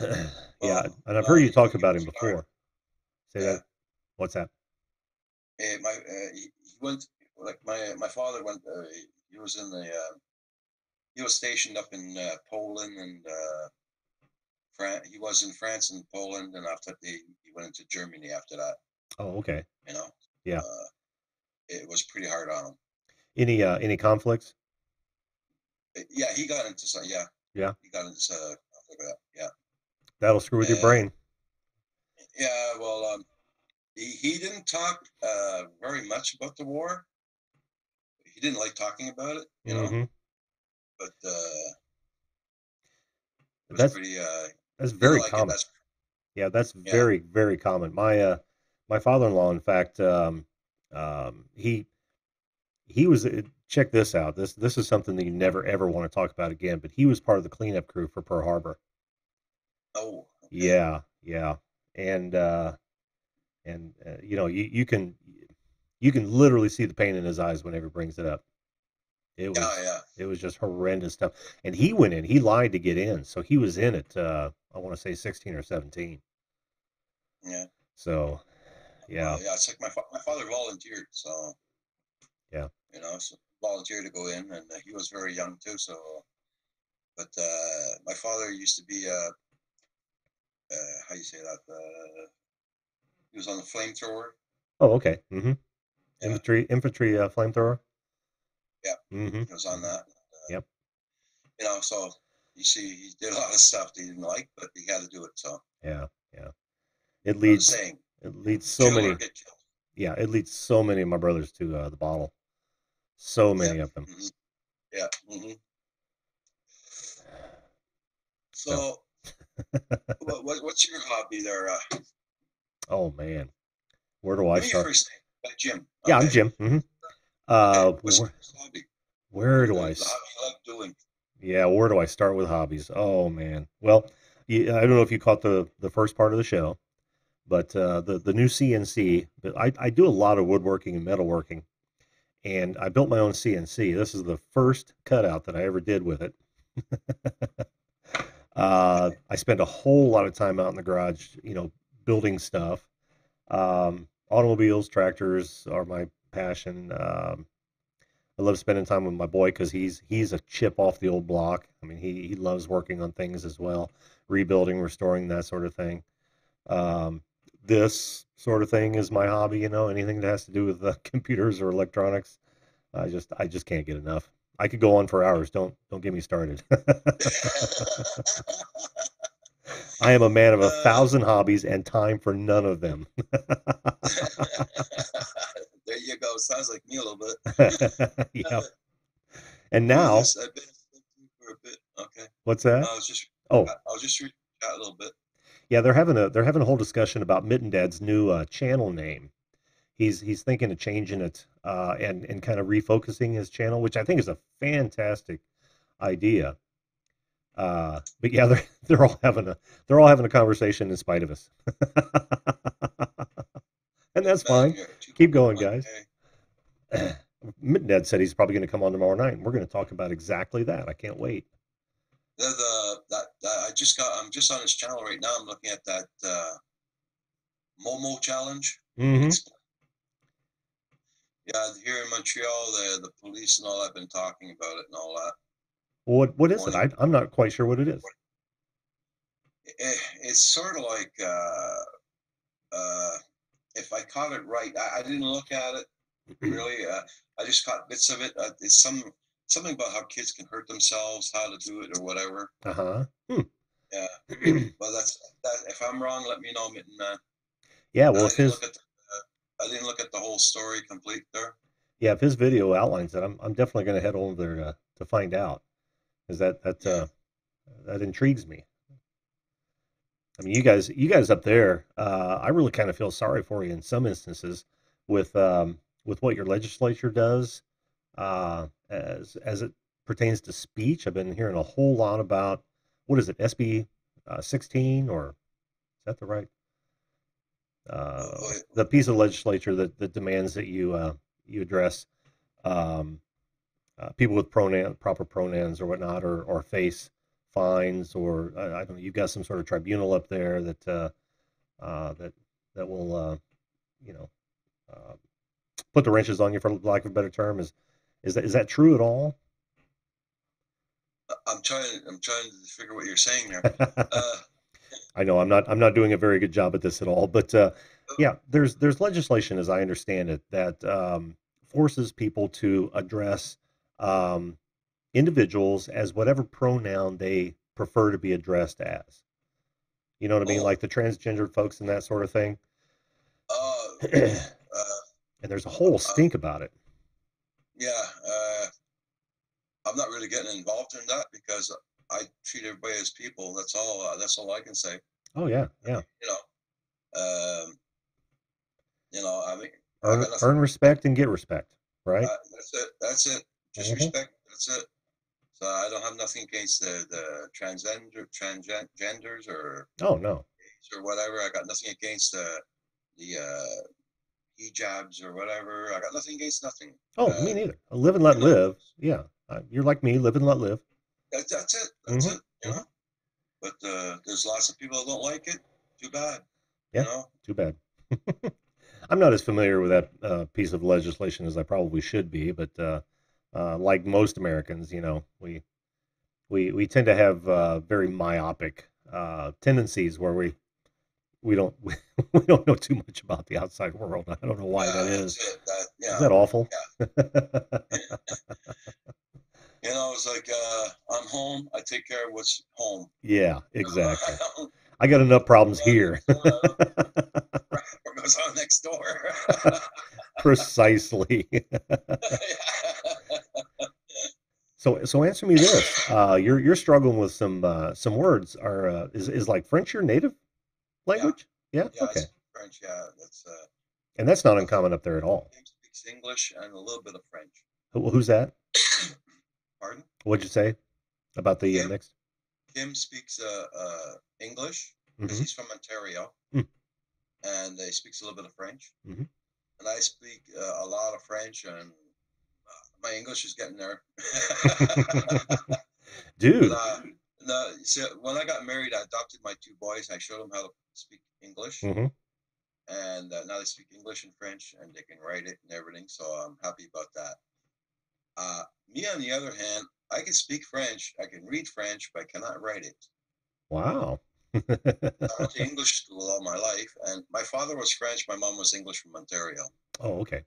Yeah, Well, and I've heard you talk he about was him retired. before. Say Yeah. that. What's that? He went like my father went. He was in the. He was stationed up in Poland and France. He was in France and Poland, and after that, he went into Germany after that. Oh, okay. You know, Yeah. uh, it was pretty hard on him. Any conflicts? Yeah, he got into some. Yeah, Yeah. he got into yeah. That'll screw with your Uh, brain. yeah, well, he didn't talk very much about the war. He didn't like talking about it. Hmm. But it was That's pretty. that's He didn't very like it. common. That's Yeah, that's yeah. very, very common. My father-in-law, in fact, he was check this out. This is something that you never ever want to talk about again. But he was part of the cleanup crew for Pearl Harbor. Oh, okay. Yeah, yeah, and you can literally see the pain in his eyes whenever he brings it up. It Yeah, was yeah, it was just horrendous stuff. And he went in. He lied to get in, so he was in at I want to say 16 or 17. yeah. So yeah, Yeah, it's like my father volunteered, so yeah. so volunteered to go in, and he was very young too. So, but my father used to be how you say that? He was on the flamethrower. Oh, okay. Mm-hmm. Yeah, Infantry flamethrower. yeah, Mm-hmm. he was on Mm-hmm. that. Yep. So you see, he did a lot of stuff that he didn't like, but he had to do it. So, Yeah. Yeah. It the leads saying, it leads so kill or many. get killed. Yeah, it leads so many of my brothers to the bottle. So Yeah, many of them. hmm yeah. So, So, what's your hobby there? oh man, where do I Give me your start? first name. Jim. Yeah, I'm Okay. Jim. Hmm. Okay. What's your Where, first hobby? where do The hobby you like doing? yeah, where do I start with hobbies? Oh man. Well, I don't know if you caught the first part of the show, But the new CNC, but I do a lot of woodworking and metalworking, and I built my own CNC. This is the first cutout that I ever did with it. I spend a whole lot of time out in the garage, building stuff. Automobiles, tractors are my passion. I love spending time with my boy because he's a chip off the old block. I mean, he loves working on things as well, rebuilding, restoring, that sort of thing. Um, this sort of thing is my hobby. Anything that has to do with computers or electronics. I just can't get enough. I could go on for hours. Don't get me started. I am a man of a Uh, thousand hobbies and time for none of them. there you go. Sounds like me a little bit. Yeah. And now, Yes, I've been asleep for a bit. Okay. what's that? I was just, Oh, I was just reading the chat a little bit. yeah, they're having a whole discussion about Mitten Dad's new channel name. He's thinking of changing it and kind of refocusing his channel, which I think is a fantastic idea. But yeah, they're all having a conversation in spite of us, and that's Man, fine. you're too Keep going, guys. okay. Mitten Dad said he's probably going to come on tomorrow night, and we're going to talk about exactly that. I can't wait. I'm just on his channel right now. I'm looking at that Momo challenge. Hmm. Yeah, here in Montreal, the police and all that have been talking about it and all that. What is it? Warning. I'm not quite sure what it is. It's sort of like if I caught it right, I didn't look at it really. I just caught bits of it. It's something about how kids can hurt themselves, how to do it, or whatever. Uh-huh. Yeah, but that's that. If I'm wrong, let me know, Mitten Man. Yeah, well, I if didn't his look at I didn't look at the whole story complete there. yeah, if his video outlines it, I'm definitely going to head over there to find out, because Yeah. that intrigues me. I mean, you guys up there, I really kind of feel sorry for you in some instances with what your legislature does as it pertains to speech. I've been hearing a whole lot about what is it, SB 16, or is that the right Wait, the piece of legislature that demands that you address um, people with proper pronouns or whatnot, or face fines, or I don't know. You've got some sort of tribunal up there that that will you know uh, put the wrenches on you, for lack of a better term. Is that true at all? I'm trying to figure what you're saying there. Uh, I know I'm not doing a very good job at this at all, but yeah, there's legislation, as I understand it, that forces people to address um, individuals as whatever pronoun they prefer to be addressed as. You know what I mean? oh, Like the transgendered folks and that sort of thing. okay. And there's a whole Uh, stink about it. yeah. I'm not really getting involved in that because I treat everybody as people. That's all. That's all I can say. Oh yeah, yeah. You know. I mean, I Earn got nothing. earn respect and get respect, right? That's it. That's it. Just Hmm. respect. That's it. So I don't have nothing against the transgenders or Oh no. gays or whatever. I got nothing against the hijabs or whatever. I got nothing against nothing. Oh, Uh, me neither. Live and let you know, live. Yeah, you're like me. Live and let live. that's it. That's Hmm. it. Hmm. But there's lots of people that don't like it. Too bad. You Yeah. know. Too bad. I'm not as familiar with that piece of legislation as I probably should be, but like most Americans, we tend to have very myopic tendencies where we don't we don't know too much about the outside world. I don't know why that Yeah, is. that's it. That Is yeah, that awful? yeah. It's like I'm home. I take care of what's home. Yeah, I exactly. don't I got enough problems go on here. next door. I don't what goes on next door. Precisely. So answer me this. You're struggling with some words. Is like French your native Yeah, language? Yeah. yeah, Okay. it's French. Yeah, that's And that's not uh, uncommon up there at all. Kim speaks English and a little bit of French. Who's that? Pardon? What'd you say about the Kim mix? Kim speaks English because Hmm. he's from Ontario, and he speaks a little bit of French, Hmm. and I speak a lot of French, and my English is getting there. But Dude. no, so when I got married, I adopted my two boys. I showed them how to speak English, Hmm. and now they speak English and French, and they can write it and everything. So I'm happy about that. Me, on the other hand, I can speak French, I can read French, but I cannot write it. Wow. I went to English school all my life, and my father was French, my mom was English from Ontario. Oh, okay.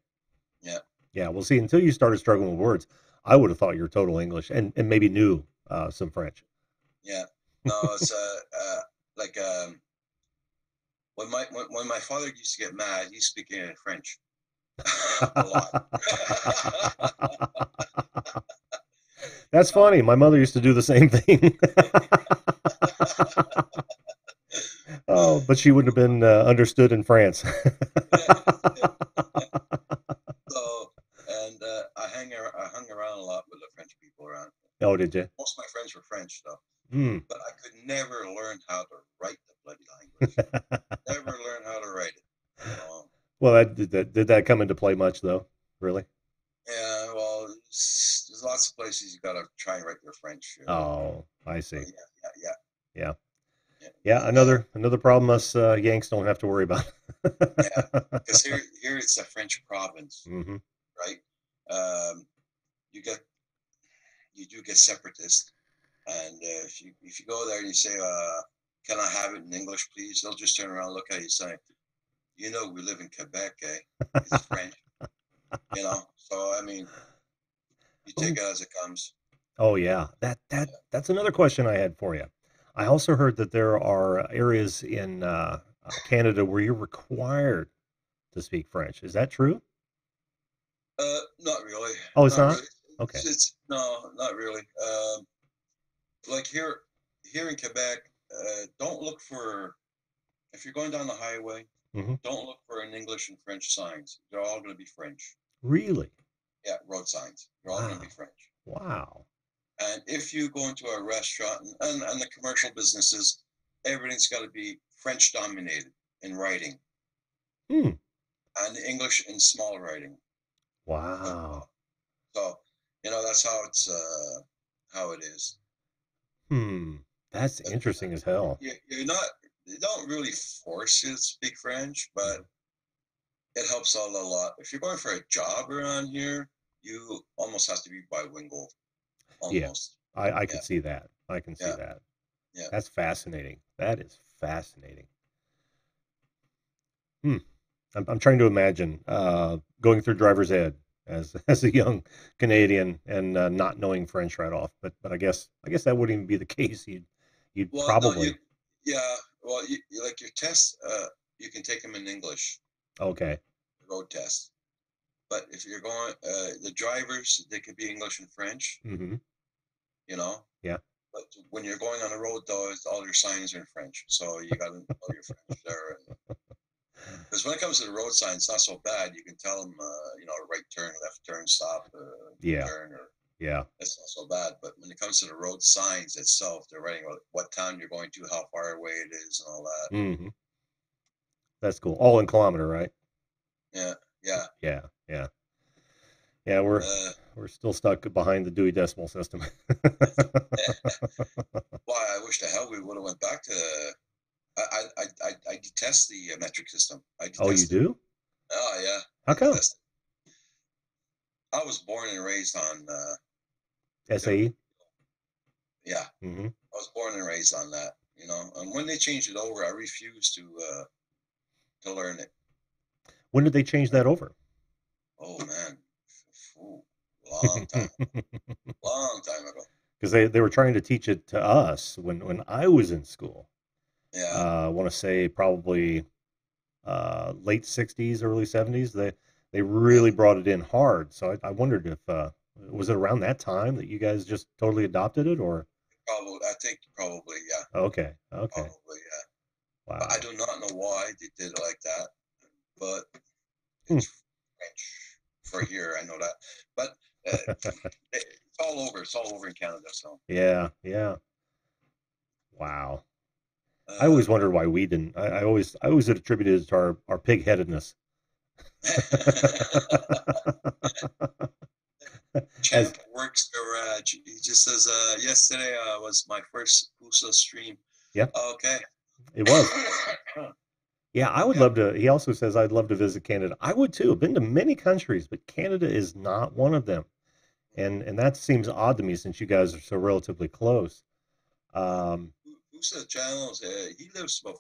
Yeah, Yeah. Well, see, until you started struggling with words, I would have thought you were total English and maybe knew some French. yeah. No, it's like when my father used to get mad, he's speaking in French a lot. That's uh, funny. My mother used to do the same thing. Oh, but she wouldn't have been understood in France. yeah, yeah. So, and I hung around a lot with the French people around. Oh, did you? Most of my friends were French, though, Hmm. but I could never learn how to write the bloody language. Never learn how to write it. So, Well, did that come into play much though? Really? yeah, well, there's lots of places you gotta try and write your French. Oh, I So see. yeah, yeah, Yeah. yeah, Yeah, and another problem us Yanks don't have to worry about. yeah, because here it's a French province, Hmm. right? Um, you get you do get separatist, and if you go there and you say, "Can I have it in English, please?" They'll just turn around, and look at you, say, "You know, we live in Quebec, eh? It's French, you know." So I mean, you take Oh, it as it comes. oh yeah. That's another question I had for you. I also heard that there are areas in Canada where you're required to speak French. Is that true? Not really, Oh, it's not not? really. Okay. It's no, not really. Like here in Quebec, don't look for if you're going down the highway. Hmm. Don't look for an English and French signs. They're all going to be French. Really? Yeah, road signs. They're all going to be Wow. French. Wow. And if you go into a restaurant and the commercial businesses, everything's got to be French dominated in writing Hmm. and English in small writing as Wow. well. So, that's how it is. Hmm. That's But interesting as hell. you're not, they don't really force you to speak French, but Mhm. it helps out a lot. If you're going for a job around here, you almost have to be bilingual, Yeah. almost. I Yeah, could see that. I can see yeah, that. yeah. That's fascinating. That is fascinating. Hmm. I'm trying to imagine going through driver's ed as as a young Canadian and not knowing French right off. But I guess that wouldn't even be the case. You'd Well, no, probably yeah. Well, like your tests, you can take them in English, okay. road tests. But if you're going, the drivers, they could be English and French, Hmm. you know. Yeah. But when you're going on the road, though, all your signs are in French, so you got to know your French there. Because when it comes to the road signs, it's not so bad. You can tell them, right turn, left turn, stop, Yeah. turn, or Yeah. it's not so bad. But when it comes to the road signs itself, they're writing what town you're going to, how far away it is, and all that. Hmm. That's cool. All in kilometer, right? Yeah, yeah. Yeah. Yeah. Yeah. We're Uh, we're still stuck behind the Dewey Decimal System. Why? I wish the hell we would have went back to. I detest the metric system. I Oh, you detest it. do? Oh yeah, How I come? detest it. I was born and raised on. The, SAE? yeah, Hmm. I was born and raised on that. And when they changed it over, I refused to learn it. When did they change that over? Oh man, Ooh, long time, long time ago. Because they were trying to teach it to us when I was in school. Yeah. I want to say probably late '60s, early '70s. They really Yeah. brought it in hard. So I wondered if was it around that time that you guys just totally adopted it, or Probably. I think probably. Yeah. okay, okay, Probably. Yeah. But I wow, do not know why they did it like that. But hmm. it's French for here. I know that. But it's all over. It's all over in Canada. So Yeah, yeah, wow. I always Um, wondered why we didn't. I always attributed it to our pig-headedness. As Champ works garage. He just says, yesterday was my first USA stream. yeah, Okay. it was. Yeah, I would Yeah. love to. He also says I'd love to visit Canada. I would too. I've been to many countries, but Canada is not one of them. And that seems odd to me since you guys are so relatively close. Um, USA channels. He lives about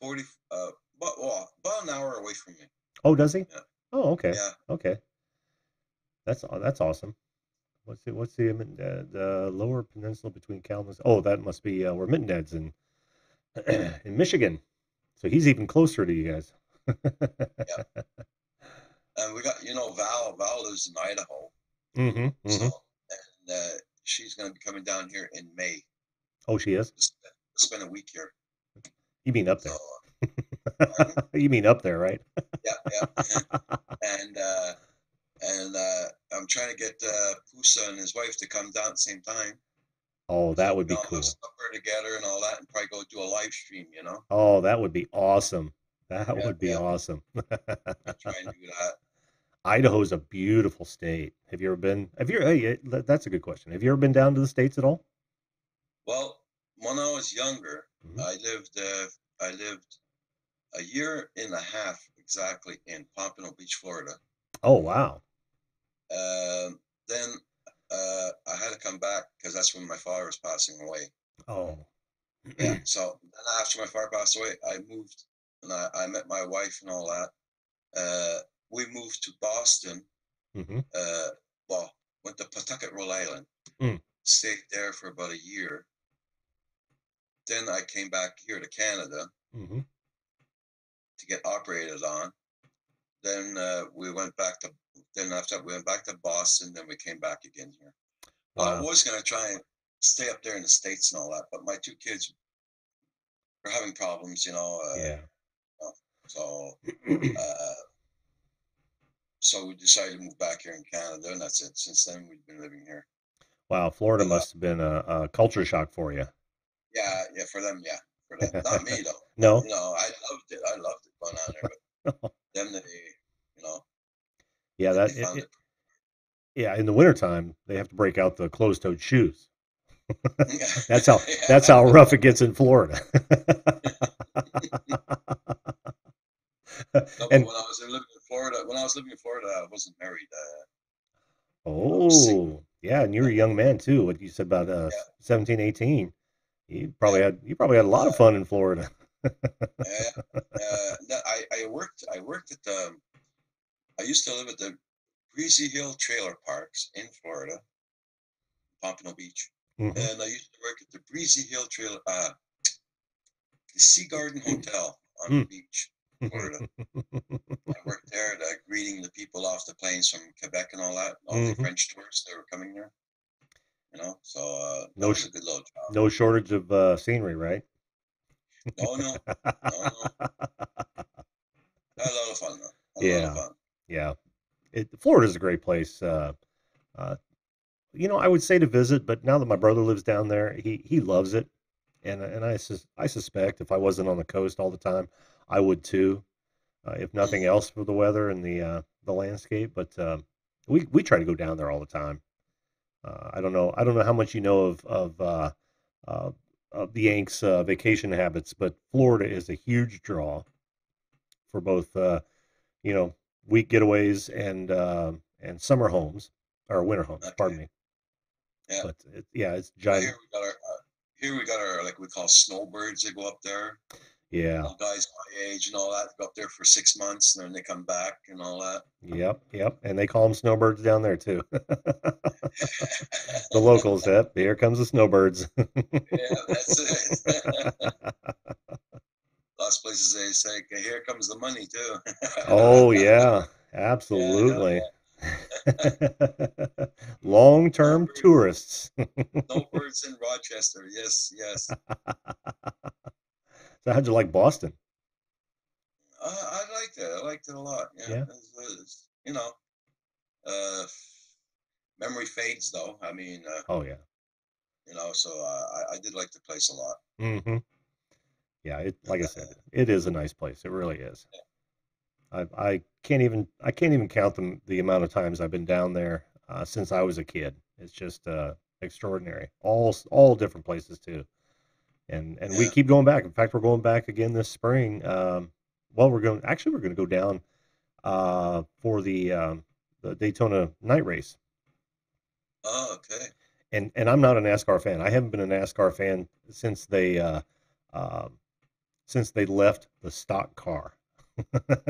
40, about an hour away from me. oh, does he? Yeah. Oh, okay, Yeah. okay. That's awesome. What's the lower peninsula between Kalamazoo? Oh, that must be where Mitten Dad's in in Michigan. So he's even closer to you guys. Yeah. And we got, Val lives in Idaho. Mm-hmm. So, Mm-hmm. and she's going to be coming down here in May Oh, she is. to spend a week here. You mean up So, there? pardon? You mean up there, right? Yeah, yeah. And I'm trying to get Pusa and his wife to come down at the same time, Oh, so that we would can be all have cool. supper together and all that, and probably go do a live stream. Oh, that would be awesome. That Yeah, would be yeah. awesome. We try and do that. Idaho's a beautiful state. Have you ever been? Hey, that's a good question. Have you ever been down to the States at all? Well, when I was younger, Hmm. I lived a year and a half exactly in Pompano Beach, Florida. Oh, wow. Then I had to come back because that's when my father was passing away. Oh. Yeah. So then after my father passed away, I moved and I met my wife and all that. We moved to Boston. Hmm. Uh, well, went to Pawtucket, Rhode Island. Mm. Stayed there for about a year. Then I came back here to Canada Hmm. to get operated on. Then we went back to. Then after that, we went back to Boston. Then we came back again here. Well, I Wow. was going to try and stay up there in the States and all that, but my two kids were having problems. Yeah. Uh, so uh, so we decided to move back here in Canada, and that's it. Since then, we've been living here. Wow. Florida But must have been a culture shock for you. yeah, yeah, for them, yeah, for them. Not me though. No. I loved it. I loved it going on there, but them, you know, Yeah, they found it. yeah, in the wintertime, they have to break out the closed-toed shoes. That's how that's Yeah. how rough it gets in Florida. No, but And when I was living in Florida, I wasn't married. I was single. oh, yeah, and you're a young man too. What you said about Yeah, 17, 18. You yeah, probably had a lot of fun in Florida. yeah. I worked at the. I used to live at the Breezy Hill Trailer Parks in Florida, Pompano Beach, Hmm. and I used to work at the Breezy Hill the Sea Garden Hotel on the Mm. beach, Florida. I worked there, greeting the people off the planes from Quebec and all that, all the Hmm. French tourists that were coming here. So that No, was a good little job. no shortage of scenery, right? No, no, no, no. I had a lot of fun though. Had a lot of Yeah, fun. yeah. Florida's a great place. Uh, I would say to visit, but now that my brother lives down there, he loves it, and I suspect if I wasn't on the coast all the time, I would too. If nothing Mm. else for the weather and the landscape. But we try to go down there all the time. I don't know how much you know uh, of the Yanks' vacation habits, but Florida is a huge draw for both you know week getaways and summer homes or winter homes. Okay. Pardon me. Yeah. But yeah, it's Well, giant. here we got our like we call snowbirds. They go up there. Yeah. Little guys my age and all that go up there for 6 months, and then they come back and all that. Yep. Yep. And they call them snowbirds down there too. The locals. Yep. Here comes the snowbirds. Yeah, that's it. Lots of places they say, "Okay, here comes the money too." Oh yeah, Yeah, hell absolutely. yeah. Long-term Snowbirds, tourists. snowbirds in Rochester. Yes, yes. So how'd you like Boston? I liked it. I liked it a lot. Yeah, Yeah. uh, memory fades though. Oh yeah. So I did like the place a lot. Hmm. Yeah, like I said, it is a nice place. It really is. I can't even count the amount of times I've been down there since I was a kid. It's just extraordinary. All different places too, and we Yeah. keep going back. In fact, we're going back again this spring. Well, we're going to go down for the Daytona night race. Oh, okay. And I'm not a NASCAR fan. I haven't been a NASCAR fan uh, since they left the stock car. Okay.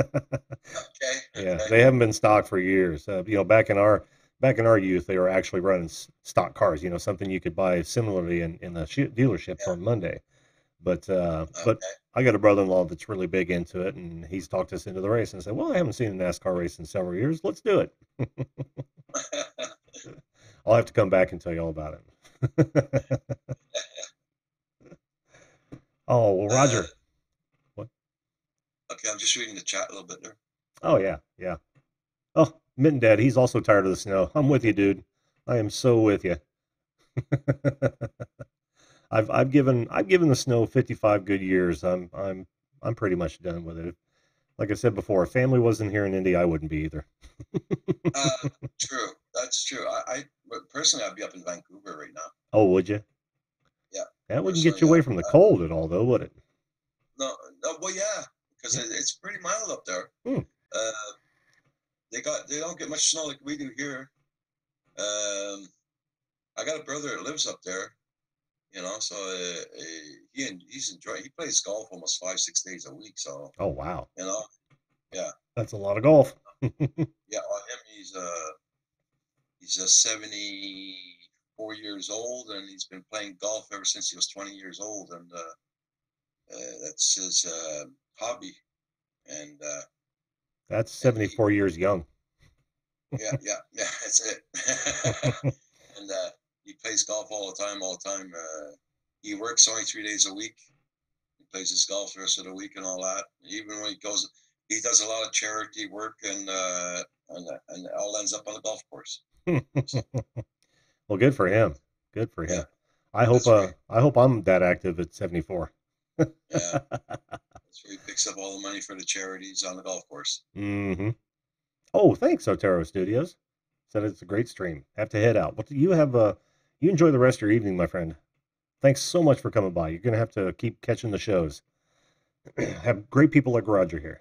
Yeah, Okay. they haven't been stock for years. Back in our youth, they were actually running stock cars. Something you could buy similarly in the dealerships Yeah. on Monday. But Okay. I got a brother-in-law that's really big into it, and he's talked us into the race and said, "Well, I haven't seen a NASCAR race in several years. Let's do it." I'll have to come back and tell you all about it. Oh well, uh, Roger. What? okay, I'm just reading the chat a little bit there. Oh yeah, yeah. Oh, Mitten Dad, he's also tired of the snow. I'm with you, dude. I am so with you. I've given the snow 55 good years. I'm pretty much done with it. Like I said before, if family wasn't here in Indy, I wouldn't be either. Uh, True. That's true. But personally, I'd be up in Vancouver right now. Oh, would you? Yeah. That wouldn't get Personally, you away from the cold at all, though, would it? no, no. Well, yeah, because Yeah. it's pretty mild up there. Hmm. Uh, they don't get much snow like we do here. Um, I got a brother that lives up there. So he's enjoying. He plays golf almost 5-6 days a week. So Oh, wow. you know, yeah, That's a lot of golf. yeah. On him, he's 74 years old, and he's been playing golf ever since he was 20 years old, and that's his hobby. And That's he 74 years young. yeah, yeah, yeah, that's it. And he plays golf all the time. He works only 3 days a week. He plays his golf the rest of the week and all that. Even when he does a lot of charity work, and it all ends up on the golf course. So Well, good for him. Good for yeah, him. I hope that's where I hope I'm that active at 74. yeah, that's where he picks up all the money for the charities on the golf course. Hmm. Oh, thanks, Otero Studios. Said it's a great stream. Have to head out. But you enjoy the rest of your evening, my friend. Thanks so much for coming by. You're gonna have to keep catching the shows. Have great people like Roger here.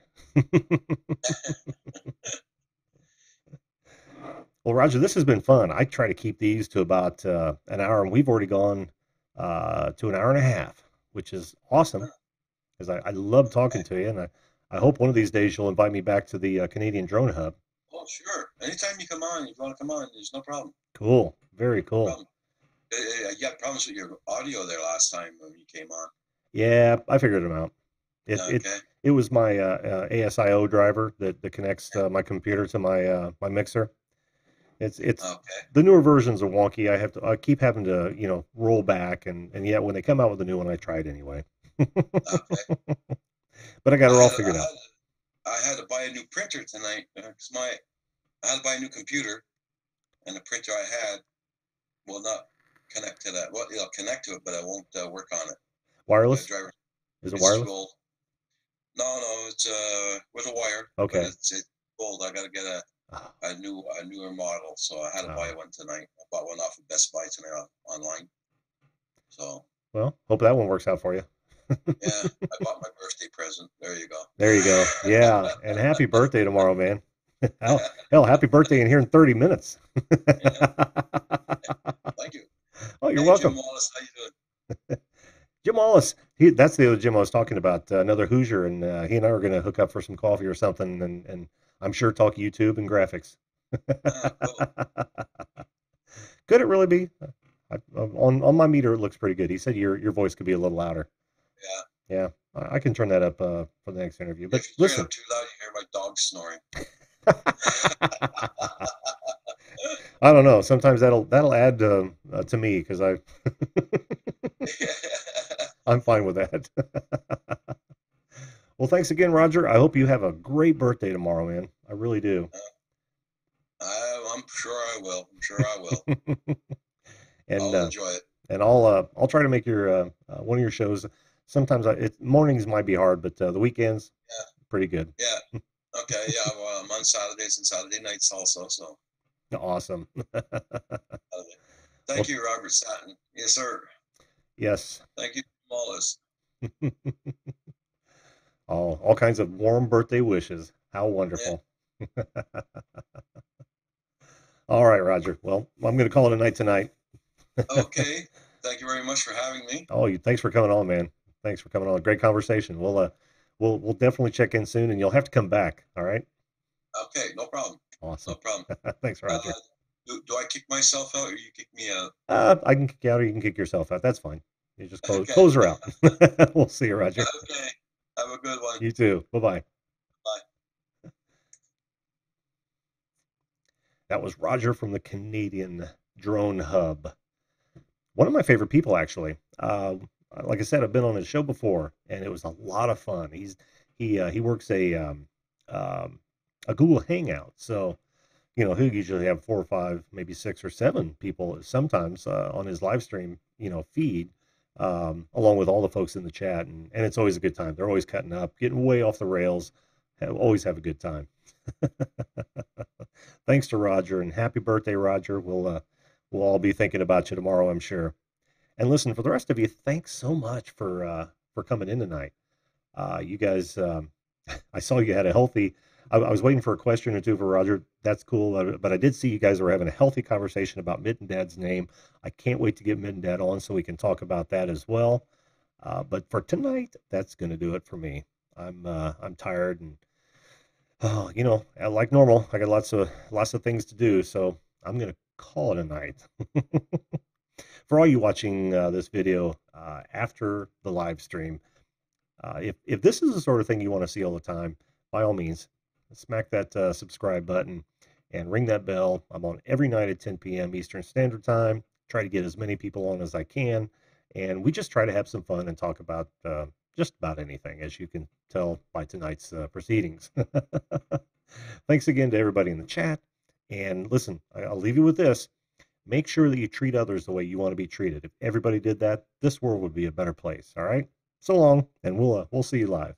Well, Roger, this has been fun. I try to keep these to about an hour, and we've already gone to an hour and a half, which is awesome because I love talking to you, and I hope one of these days you'll invite me back to the Canadian Drone Hub. Oh, sure. Anytime you come on, if you want to come on, there's no problem. Cool. Very No cool. problem. You had problems with your audio there last time when you came on. Yeah, I figured them out. It it Okay. it was my ASIO driver that connects my computer to my mixer. It's Okay. the newer versions are wonky. I keep having to roll back, and yet when they come out with a new one, I try it anyway. Okay. But I got I her all had figured out. I had to buy a new printer tonight because I had to buy a new computer, and the printer I had will not connect to that. Well, it'll connect to it, but I won't work on it. The Wireless? driver, Is it it's wireless? too old. No, it's with a wire, but Okay. it's old. I got to get Ah, a newer model, so I had to buy ah. one tonight. I bought one off of Best Buy tonight online. So Well, hope that one works out for you. yeah, I bought my birthday present. There you go. There you go. Yeah, and happy birthday tomorrow, man. Hell, happy birthday in here in 30 minutes. Yeah, thank you. Oh, you're Hey, Jim welcome. Wallace, how you doing? Jim Wallace. That's the other Jim I was talking about, another Hoosier, and he and I are going to hook up for some coffee or something, and I'm sure talk YouTube and graphics. Cool. Could it really be? On my meter, it looks pretty good. He said your voice could be a little louder. Yeah. Yeah, I can turn that up for the next interview. But If you turn it listen, up too loud, you hear my dog snoring. I don't know. Sometimes that'll add to me because I'm fine with that. Well, thanks again, Roger. I hope you have a great birthday tomorrow, man. I really do. I'm sure I will. I'm sure I will. and I'll enjoy it. and I'll try to make your one of your shows. Sometimes mornings might be hard, but the weekends Yeah, pretty good. yeah. Okay, yeah. Well, I'm on Saturdays and Saturday nights also. So, Awesome. thank Well, you, Robert Staton. Yes, sir. yes. Thank you, Wallace. All kinds of warm birthday wishes. How Yeah. wonderful. All right, Roger. Well, I'm going to call it a night tonight. Okay. Thank you very much for having me. Oh, thanks for coming on, man. Thanks for coming on. Great conversation. We'll definitely check in soon, and you'll have to come back. All right. Okay, no problem. No Awesome. problem. Thanks, Uh, Roger. do I kick myself out or you kick me out? I can kick you out, or you can kick yourself out. That's fine. You just Okay. close her out. We'll see you, Roger. Okay. Have a good one. You too. Bye bye. Bye. That was Roger from the Canadian Drone Hub. One of my favorite people, actually. Like I said, I've been on his show before, and it was a lot of fun. He works um, a Google Hangout, so he'll usually have 4 or 5, maybe 6 or 7 people sometimes on his live stream, feed, along with all the folks in the chat, and it's always a good time. They're always cutting up, getting way off the rails. Always have a good time. Thanks to Roger, and happy birthday, Roger. We'll all be thinking about you tomorrow, I'm sure. And listen, for the rest of you, thanks so much for coming in tonight. You guys, I saw you had a healthy. I was waiting for a question or two for Roger. That's cool, but I did see you guys were having a healthy conversation about Mitten Dad's name. I can't wait to get Mitten Dad on so we can talk about that as well. But for tonight, that's going to do it for me. I'm tired, and oh, like normal, I got lots of things to do, so I'm going to call it a night. For all you watching this video after the live stream, if this is the sort of thing you want to see all the time, by all means, smack that subscribe button and ring that bell. I'm on every night at 10 p.m. Eastern Standard Time. Try to get as many people on as I can, and we just try to have some fun and talk about just about anything, as you can tell by tonight's proceedings. Thanks again to everybody in the chat. And listen, I'll leave you with this. Make sure that you treat others the way you want to be treated. If everybody did that, this world would be a better place. All right. So long, and we'll see you live.